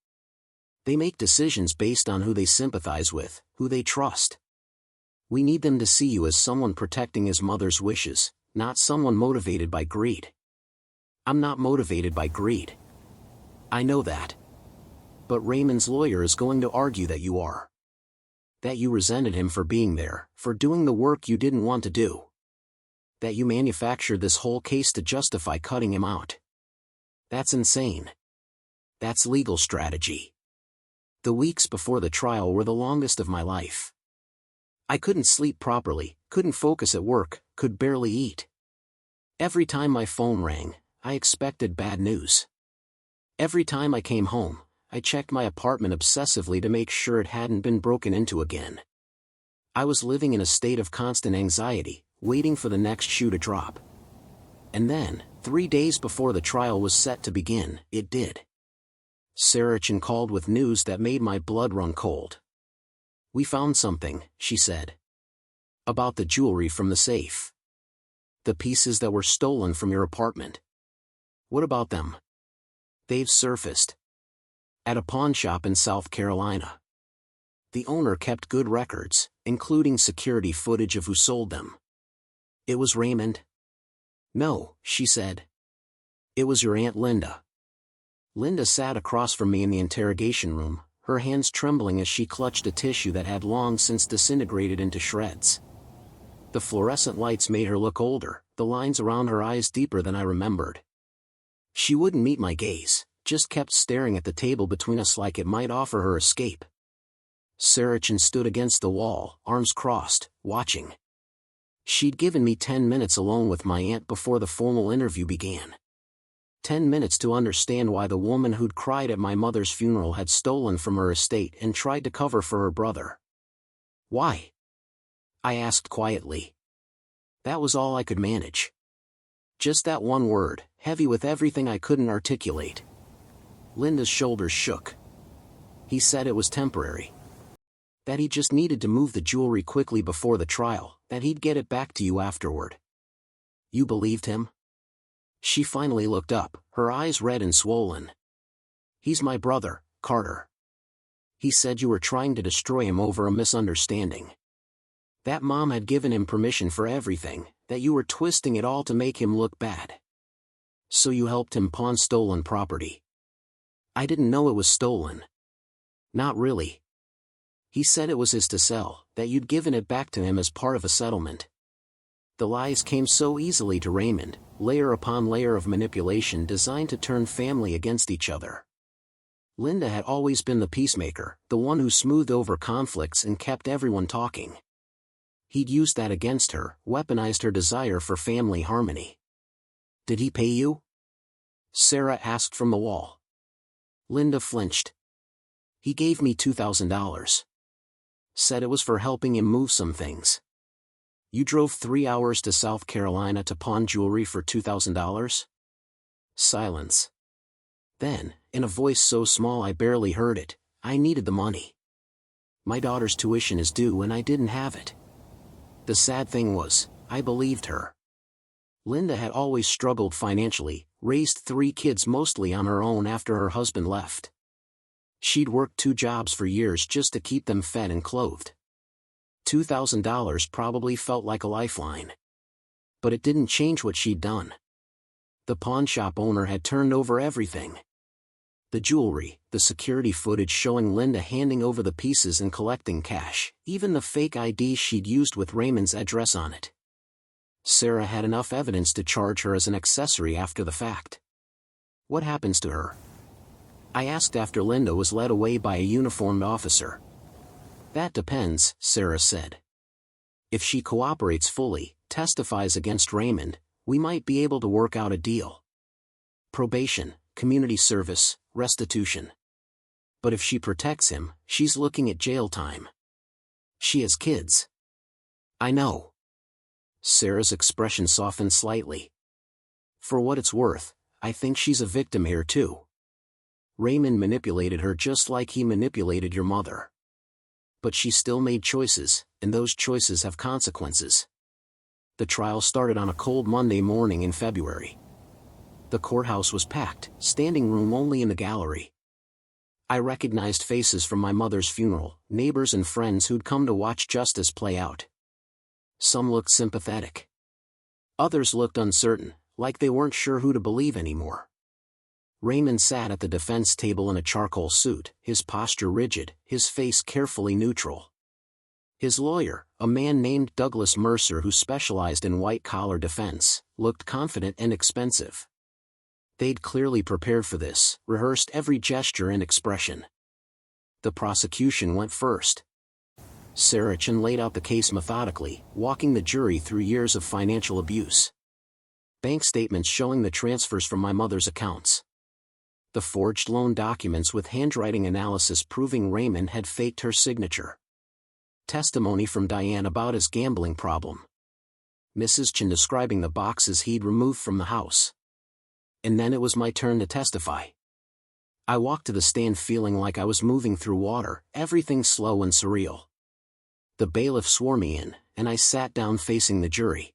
They make decisions based on who they sympathize with, who they trust. We need them to see you as someone protecting his mother's wishes, not someone motivated by greed. I'm not motivated by greed. I know that. But Raymond's lawyer is going to argue that you are. That you resented him for being there, for doing the work you didn't want to do. That you manufactured this whole case to justify cutting him out. That's insane. That's legal strategy. The weeks before the trial were the longest of my life. I couldn't sleep properly, couldn't focus at work, could barely eat. Every time my phone rang, I expected bad news. Every time I came home, I checked my apartment obsessively to make sure it hadn't been broken into again. I was living in a state of constant anxiety, waiting for the next shoe to drop. And then, 3 days before the trial was set to begin, it did. Sarachan called with news that made my blood run cold. "We found something," she said. "About the jewelry from the safe. The pieces that were stolen from your apartment. What about them?" "They've surfaced. At a pawn shop in South Carolina. The owner kept good records, including security footage of who sold them." "It was Raymond?" "No," she said. "It was your Aunt Linda." Linda sat across from me in the interrogation room, her hands trembling as she clutched a tissue that had long since disintegrated into shreds. The fluorescent lights made her look older, the lines around her eyes deeper than I remembered. She wouldn't meet my gaze, just kept staring at the table between us like it might offer her escape. Sarachan stood against the wall, arms crossed, watching. She'd given me 10 minutes alone with my aunt before the formal interview began. 10 minutes to understand why the woman who'd cried at my mother's funeral had stolen from her estate and tried to cover for her brother. "Why?" I asked quietly. That was all I could manage. Just that one word, heavy with everything I couldn't articulate. Linda's shoulders shook. "He said it was temporary. That he just needed to move the jewelry quickly before the trial, that he'd get it back to you afterward." "You believed him?" She finally looked up, her eyes red and swollen. "He's my brother, Carter. He said you were trying to destroy him over a misunderstanding. That Mom had given him permission for everything, that you were twisting it all to make him look bad. So you helped him pawn stolen property." "I didn't know it was stolen." "Not really. He said it was his to sell, that you'd given it back to him as part of a settlement." The lies came so easily to Raymond, layer upon layer of manipulation designed to turn family against each other. Linda had always been the peacemaker, the one who smoothed over conflicts and kept everyone talking. He'd used that against her, weaponized her desire for family harmony. "Did he pay you?" Sarah asked from the wall. Linda flinched. "He gave me $2,000. Said it was for helping him move some things." "You drove 3 hours to South Carolina to pawn jewelry for $2,000? Silence. Then, in a voice so small I barely heard it, "I needed the money. My daughter's tuition is due and I didn't have it." The sad thing was, I believed her. Linda had always struggled financially, raised 3 kids mostly on her own after her husband left. She'd worked 2 jobs for years just to keep them fed and clothed. $2,000 probably felt like a lifeline. But it didn't change what she'd done. The pawn shop owner had turned over everything. The jewelry, the security footage showing Linda handing over the pieces and collecting cash, even the fake ID she'd used with Raymond's address on it. Sarah had enough evidence to charge her as an accessory after the fact. What happens to her? I asked after Linda was led away by a uniformed officer. That depends, Sarah said. If she cooperates fully, testifies against Raymond, we might be able to work out a deal. Probation, community service, restitution. But if she protects him, she's looking at jail time. She has kids. I know. Sarah's expression softened slightly. For what it's worth, I think she's a victim here too. Raymond manipulated her just like he manipulated your mother. But she still made choices, and those choices have consequences. The trial started on a cold Monday morning in February. The courthouse was packed, standing room only in the gallery. I recognized faces from my mother's funeral, neighbors and friends who'd come to watch justice play out. Some looked sympathetic. Others looked uncertain, like they weren't sure who to believe anymore. Raymond sat at the defense table in a charcoal suit, his posture rigid, his face carefully neutral. His lawyer, a man named Douglas Mercer who specialized in white-collar defense, looked confident and expensive. They'd clearly prepared for this, rehearsed every gesture and expression. The prosecution went first. Sarachan laid out the case methodically, walking the jury through years of financial abuse. Bank statements showing the transfers from my mother's accounts. The forged loan documents with handwriting analysis proving Raymond had faked her signature. Testimony from Diane about his gambling problem. Mrs. Chen describing the boxes he'd removed from the house. And then it was my turn to testify. I walked to the stand feeling like I was moving through water, everything slow and surreal. The bailiff swore me in, and I sat down facing the jury.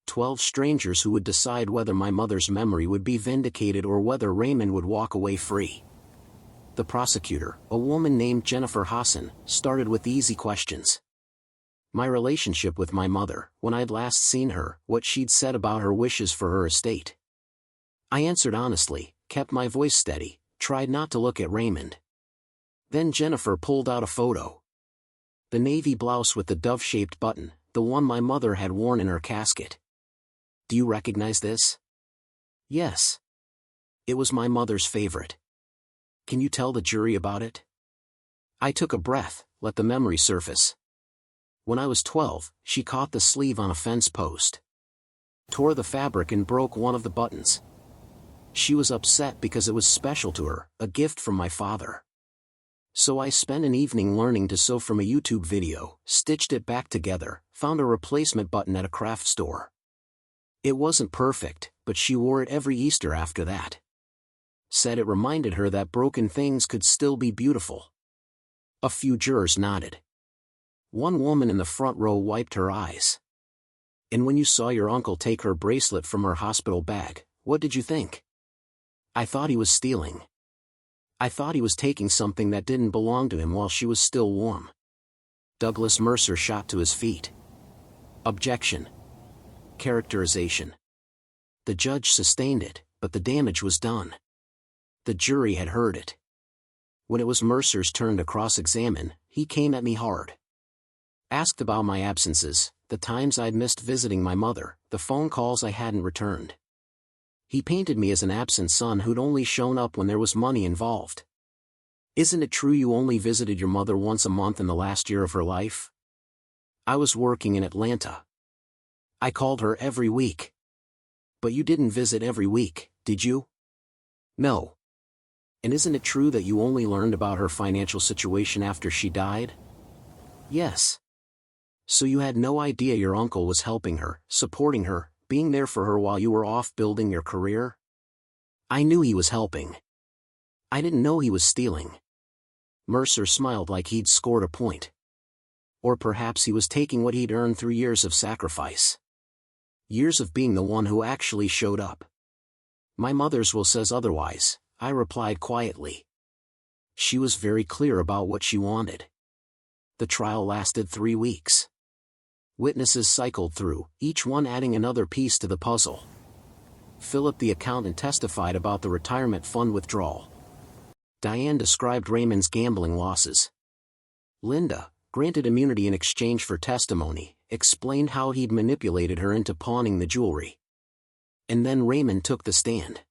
12 strangers who would decide whether my mother's memory would be vindicated or whether Raymond would walk away free. The prosecutor, a woman named Jennifer Hassan, started with easy questions. My relationship with my mother, when I'd last seen her, what she'd said about her wishes for her estate. I answered honestly, kept my voice steady, tried not to look at Raymond. Then Jennifer pulled out a photo. The navy blouse with the dove-shaped button, the one my mother had worn in her casket. Do you recognize this? Yes. It was my mother's favorite. Can you tell the jury about it? I took a breath, let the memory surface. When I was 12, she caught the sleeve on a fence post. Tore the fabric and broke one of the buttons. She was upset because it was special to her, a gift from my father. So I spent an evening learning to sew from a YouTube video, stitched it back together, found a replacement button at a craft store. It wasn't perfect, but she wore it every Easter after that. Said it reminded her that broken things could still be beautiful. A few jurors nodded. One woman in the front row wiped her eyes. And when you saw your uncle take her bracelet from her hospital bag, what did you think? I thought he was stealing. I thought he was taking something that didn't belong to him while she was still warm. Douglas Mercer shot to his feet. Objection. Characterization. The judge sustained it, but the damage was done. The jury had heard it. When it was Mercer's turn to cross-examine, he came at me hard. Asked about my absences, the times I'd missed visiting my mother, the phone calls I hadn't returned. He painted me as an absent son who'd only shown up when there was money involved. Isn't it true you only visited your mother once a month in the last year of her life? I was working in Atlanta. I called her every week. But you didn't visit every week, did you? No. And isn't it true that you only learned about her financial situation after she died? Yes. So you had no idea your uncle was helping her, supporting her, being there for her while you were off building your career? I knew he was helping. I didn't know he was stealing. Mercer smiled like he'd scored a point. Or perhaps he was taking what he'd earned through years of sacrifice. Years of being the one who actually showed up. My mother's will says otherwise, I replied quietly. She was very clear about what she wanted. The trial lasted 3 weeks. Witnesses cycled through, each one adding another piece to the puzzle. Philip the accountant testified about the retirement fund withdrawal. Diane described Raymond's gambling losses. Linda, granted immunity in exchange for testimony, explained how he'd manipulated her into pawning the jewelry. And then Raymond took the stand.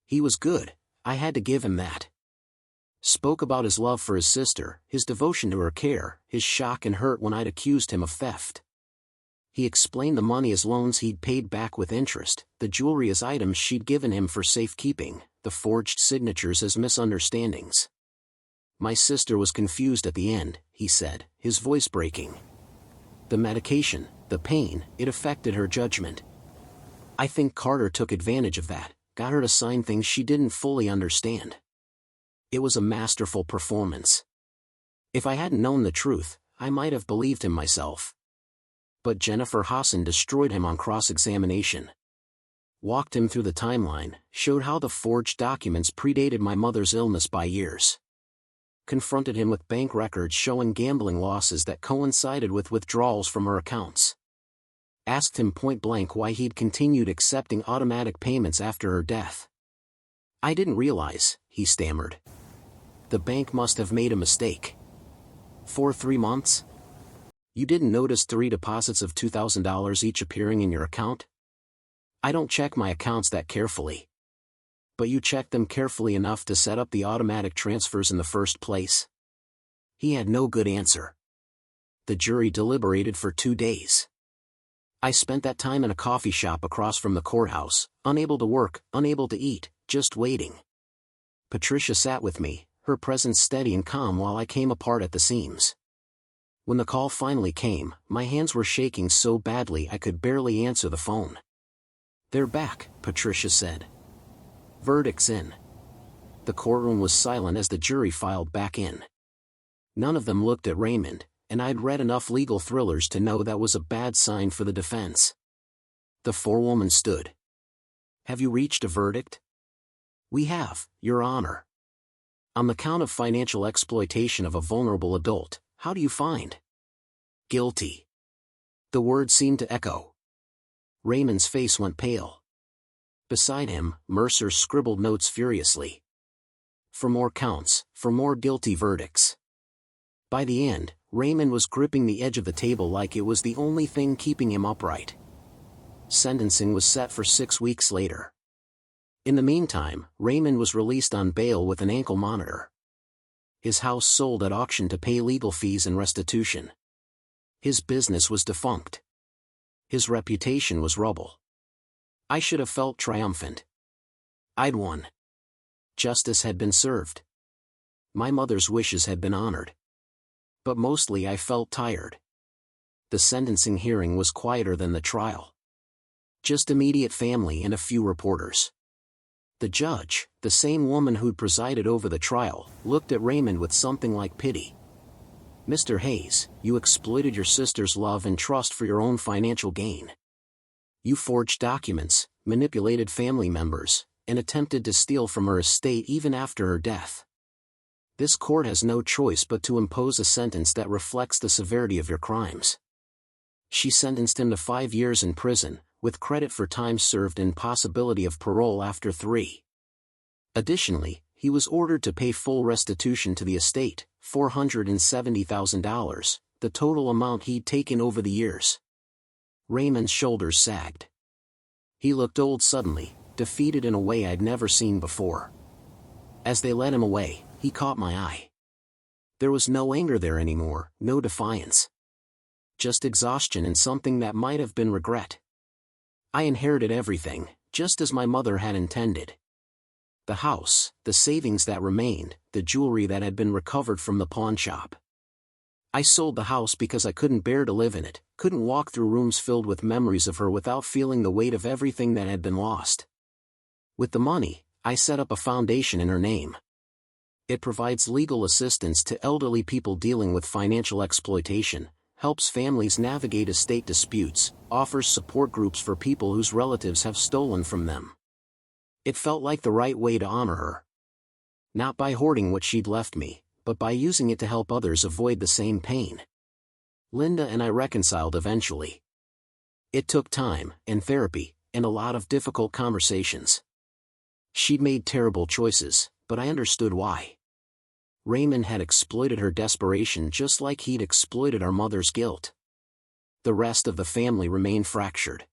He was good, I had to give him that. Spoke about his love for his sister, his devotion to her care, his shock and hurt when I'd accused him of theft. He explained the money as loans he'd paid back with interest, the jewelry as items she'd given him for safekeeping, the forged signatures as misunderstandings. My sister was confused at the end, he said, his voice breaking. The medication, the pain, it affected her judgment. I think Carter took advantage of that, got her to sign things she didn't fully understand. It was a masterful performance. If I hadn't known the truth, I might have believed him myself. But Jennifer Hassan destroyed him on cross-examination. Walked him through the timeline, showed how the forged documents predated my mother's illness by years. Confronted him with bank records showing gambling losses that coincided with withdrawals from her accounts. Asked him point-blank why he'd continued accepting automatic payments after her death. I didn't realize, he stammered. The bank must have made a mistake. For 3 months? You didn't notice 3 deposits of $2,000 each appearing in your account? I don't check my accounts that carefully. But you checked them carefully enough to set up the automatic transfers in the first place? He had no good answer. The jury deliberated for 2 days. I spent that time in a coffee shop across from the courthouse, unable to work, unable to eat, just waiting. Patricia sat with me, her presence steady and calm while I came apart at the seams. When the call finally came, my hands were shaking so badly I could barely answer the phone. They're back, Patricia said. Verdict's in. The courtroom was silent as the jury filed back in. None of them looked at Raymond, and I'd read enough legal thrillers to know that was a bad sign for the defense. The forewoman stood. Have you reached a verdict? We have, Your Honor. On the count of financial exploitation of a vulnerable adult, how do you find? Guilty. The word seemed to echo. Raymond's face went pale. Beside him, Mercer scribbled notes furiously. For more counts, for more guilty verdicts. By the end, Raymond was gripping the edge of the table like it was the only thing keeping him upright. Sentencing was set for 6 weeks later. In the meantime, Raymond was released on bail with an ankle monitor. His house sold at auction to pay legal fees and restitution. His business was defunct. His reputation was rubble. I should have felt triumphant. I'd won. Justice had been served. My mother's wishes had been honored. But mostly I felt tired. The sentencing hearing was quieter than the trial. Just immediate family and a few reporters. The judge, the same woman who'd presided over the trial, looked at Raymond with something like pity. Mr. Hayes, you exploited your sister's love and trust for your own financial gain. You forged documents, manipulated family members, and attempted to steal from her estate even after her death. This court has no choice but to impose a sentence that reflects the severity of your crimes. She sentenced him to 5 years in prison, with credit for time served and possibility of parole after 3. Additionally, he was ordered to pay full restitution to the estate, $470,000, the total amount he'd taken over the years. Raymond's shoulders sagged. He looked old suddenly, defeated in a way I'd never seen before. As they led him away, he caught my eye. There was no anger there anymore, no defiance. Just exhaustion and something that might have been regret. I inherited everything, just as my mother had intended. The house, the savings that remained, the jewelry that had been recovered from the pawn shop. I sold the house because I couldn't bear to live in it, couldn't walk through rooms filled with memories of her without feeling the weight of everything that had been lost. With the money, I set up a foundation in her name. It provides legal assistance to elderly people dealing with financial exploitation, helps families navigate estate disputes, offers support groups for people whose relatives have stolen from them. It felt like the right way to honor her. Not by hoarding what she'd left me, but by using it to help others avoid the same pain. Linda and I reconciled eventually. It took time, and therapy, and a lot of difficult conversations. She'd made terrible choices, but I understood why. Raymond had exploited her desperation just like he'd exploited our mother's guilt. The rest of the family remained fractured.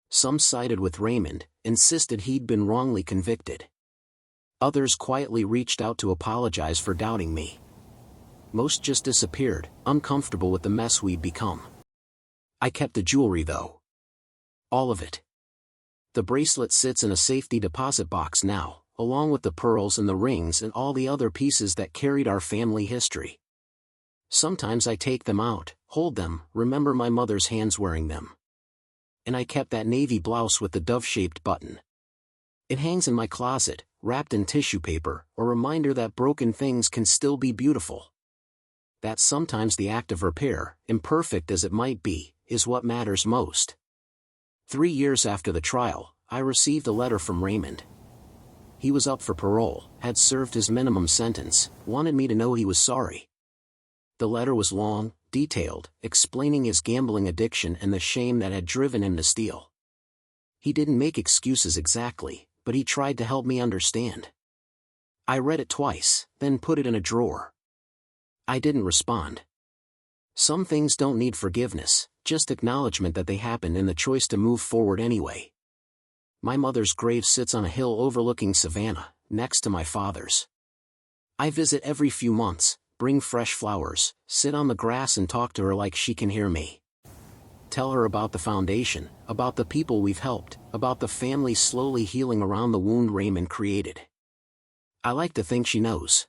Some sided with Raymond, insisted he'd been wrongly convicted. Others quietly reached out to apologize for doubting me. Most just disappeared, uncomfortable with the mess we'd become. I kept the jewelry though. All of it. The bracelet sits in a safety deposit box now, along with the pearls and the rings and all the other pieces that carried our family history. Sometimes I take them out, hold them, remember my mother's hands wearing them. And I kept that navy blouse with the dove-shaped button. It hangs in my closet, wrapped in tissue paper, a reminder that broken things can still be beautiful. That sometimes the act of repair, imperfect as it might be, is what matters most. 3 years after the trial, I received a letter from Raymond. He was up for parole, had served his minimum sentence, wanted me to know he was sorry. The letter was long, detailed, explaining his gambling addiction and the shame that had driven him to steal. He didn't make excuses exactly, but he tried to help me understand. I read it twice, then put it in a drawer. I didn't respond. Some things don't need forgiveness, just acknowledgement that they happened and the choice to move forward anyway. My mother's grave sits on a hill overlooking Savannah, next to my father's. I visit every few months, bring fresh flowers, sit on the grass and talk to her like she can hear me. Tell her about the foundation, about the people we've helped, about the family slowly healing around the wound Raymond created. I like to think she knows.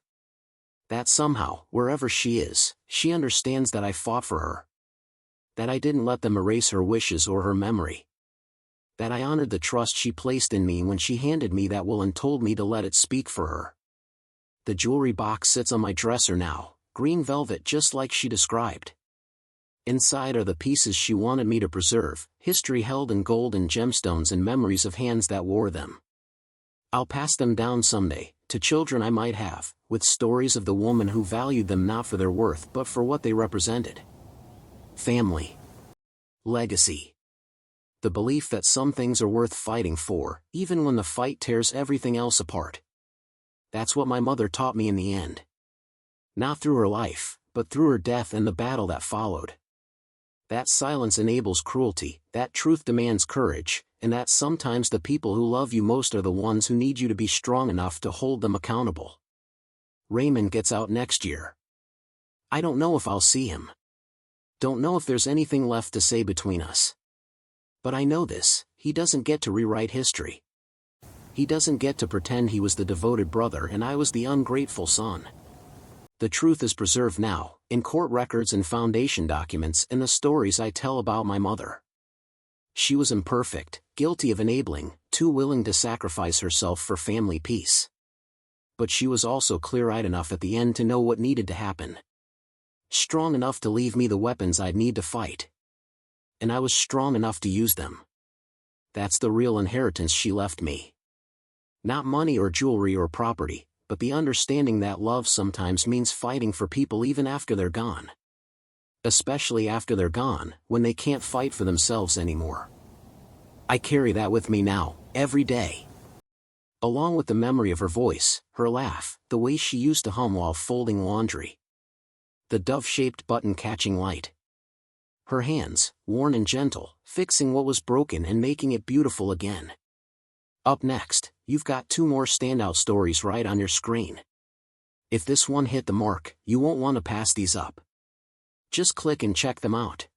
That somehow, wherever she is, she understands that I fought for her. That I didn't let them erase her wishes or her memory. That I honored the trust she placed in me when she handed me that will and told me to let it speak for her. The jewelry box sits on my dresser now, green velvet just like she described. Inside are the pieces she wanted me to preserve, history held in gold and gemstones and memories of hands that wore them. I'll pass them down someday, to children I might have, with stories of the woman who valued them not for their worth but for what they represented. Family. Legacy. The belief that some things are worth fighting for, even when the fight tears everything else apart. That's what my mother taught me in the end. Not through her life, but through her death and the battle that followed. That silence enables cruelty, that truth demands courage, and that sometimes the people who love you most are the ones who need you to be strong enough to hold them accountable. Raymond gets out next year. I don't know if I'll see him. Don't know if there's anything left to say between us. But I know this, he doesn't get to rewrite history. He doesn't get to pretend he was the devoted brother and I was the ungrateful son. The truth is preserved now, in court records and foundation documents and the stories I tell about my mother. She was imperfect, guilty of enabling, too willing to sacrifice herself for family peace. But she was also clear-eyed enough at the end to know what needed to happen. Strong enough to leave me the weapons I'd need to fight. And I was strong enough to use them. That's the real inheritance she left me. Not money or jewelry or property, but the understanding that love sometimes means fighting for people even after they're gone. Especially after they're gone, when they can't fight for themselves anymore. I carry that with me now, every day. Along with the memory of her voice, her laugh, the way she used to hum while folding laundry. The dove-shaped button catching light. Her hands, worn and gentle, fixing what was broken and making it beautiful again. Up next, you've got 2 more standout stories right on your screen. If this one hit the mark, you won't want to pass these up. Just click and check them out.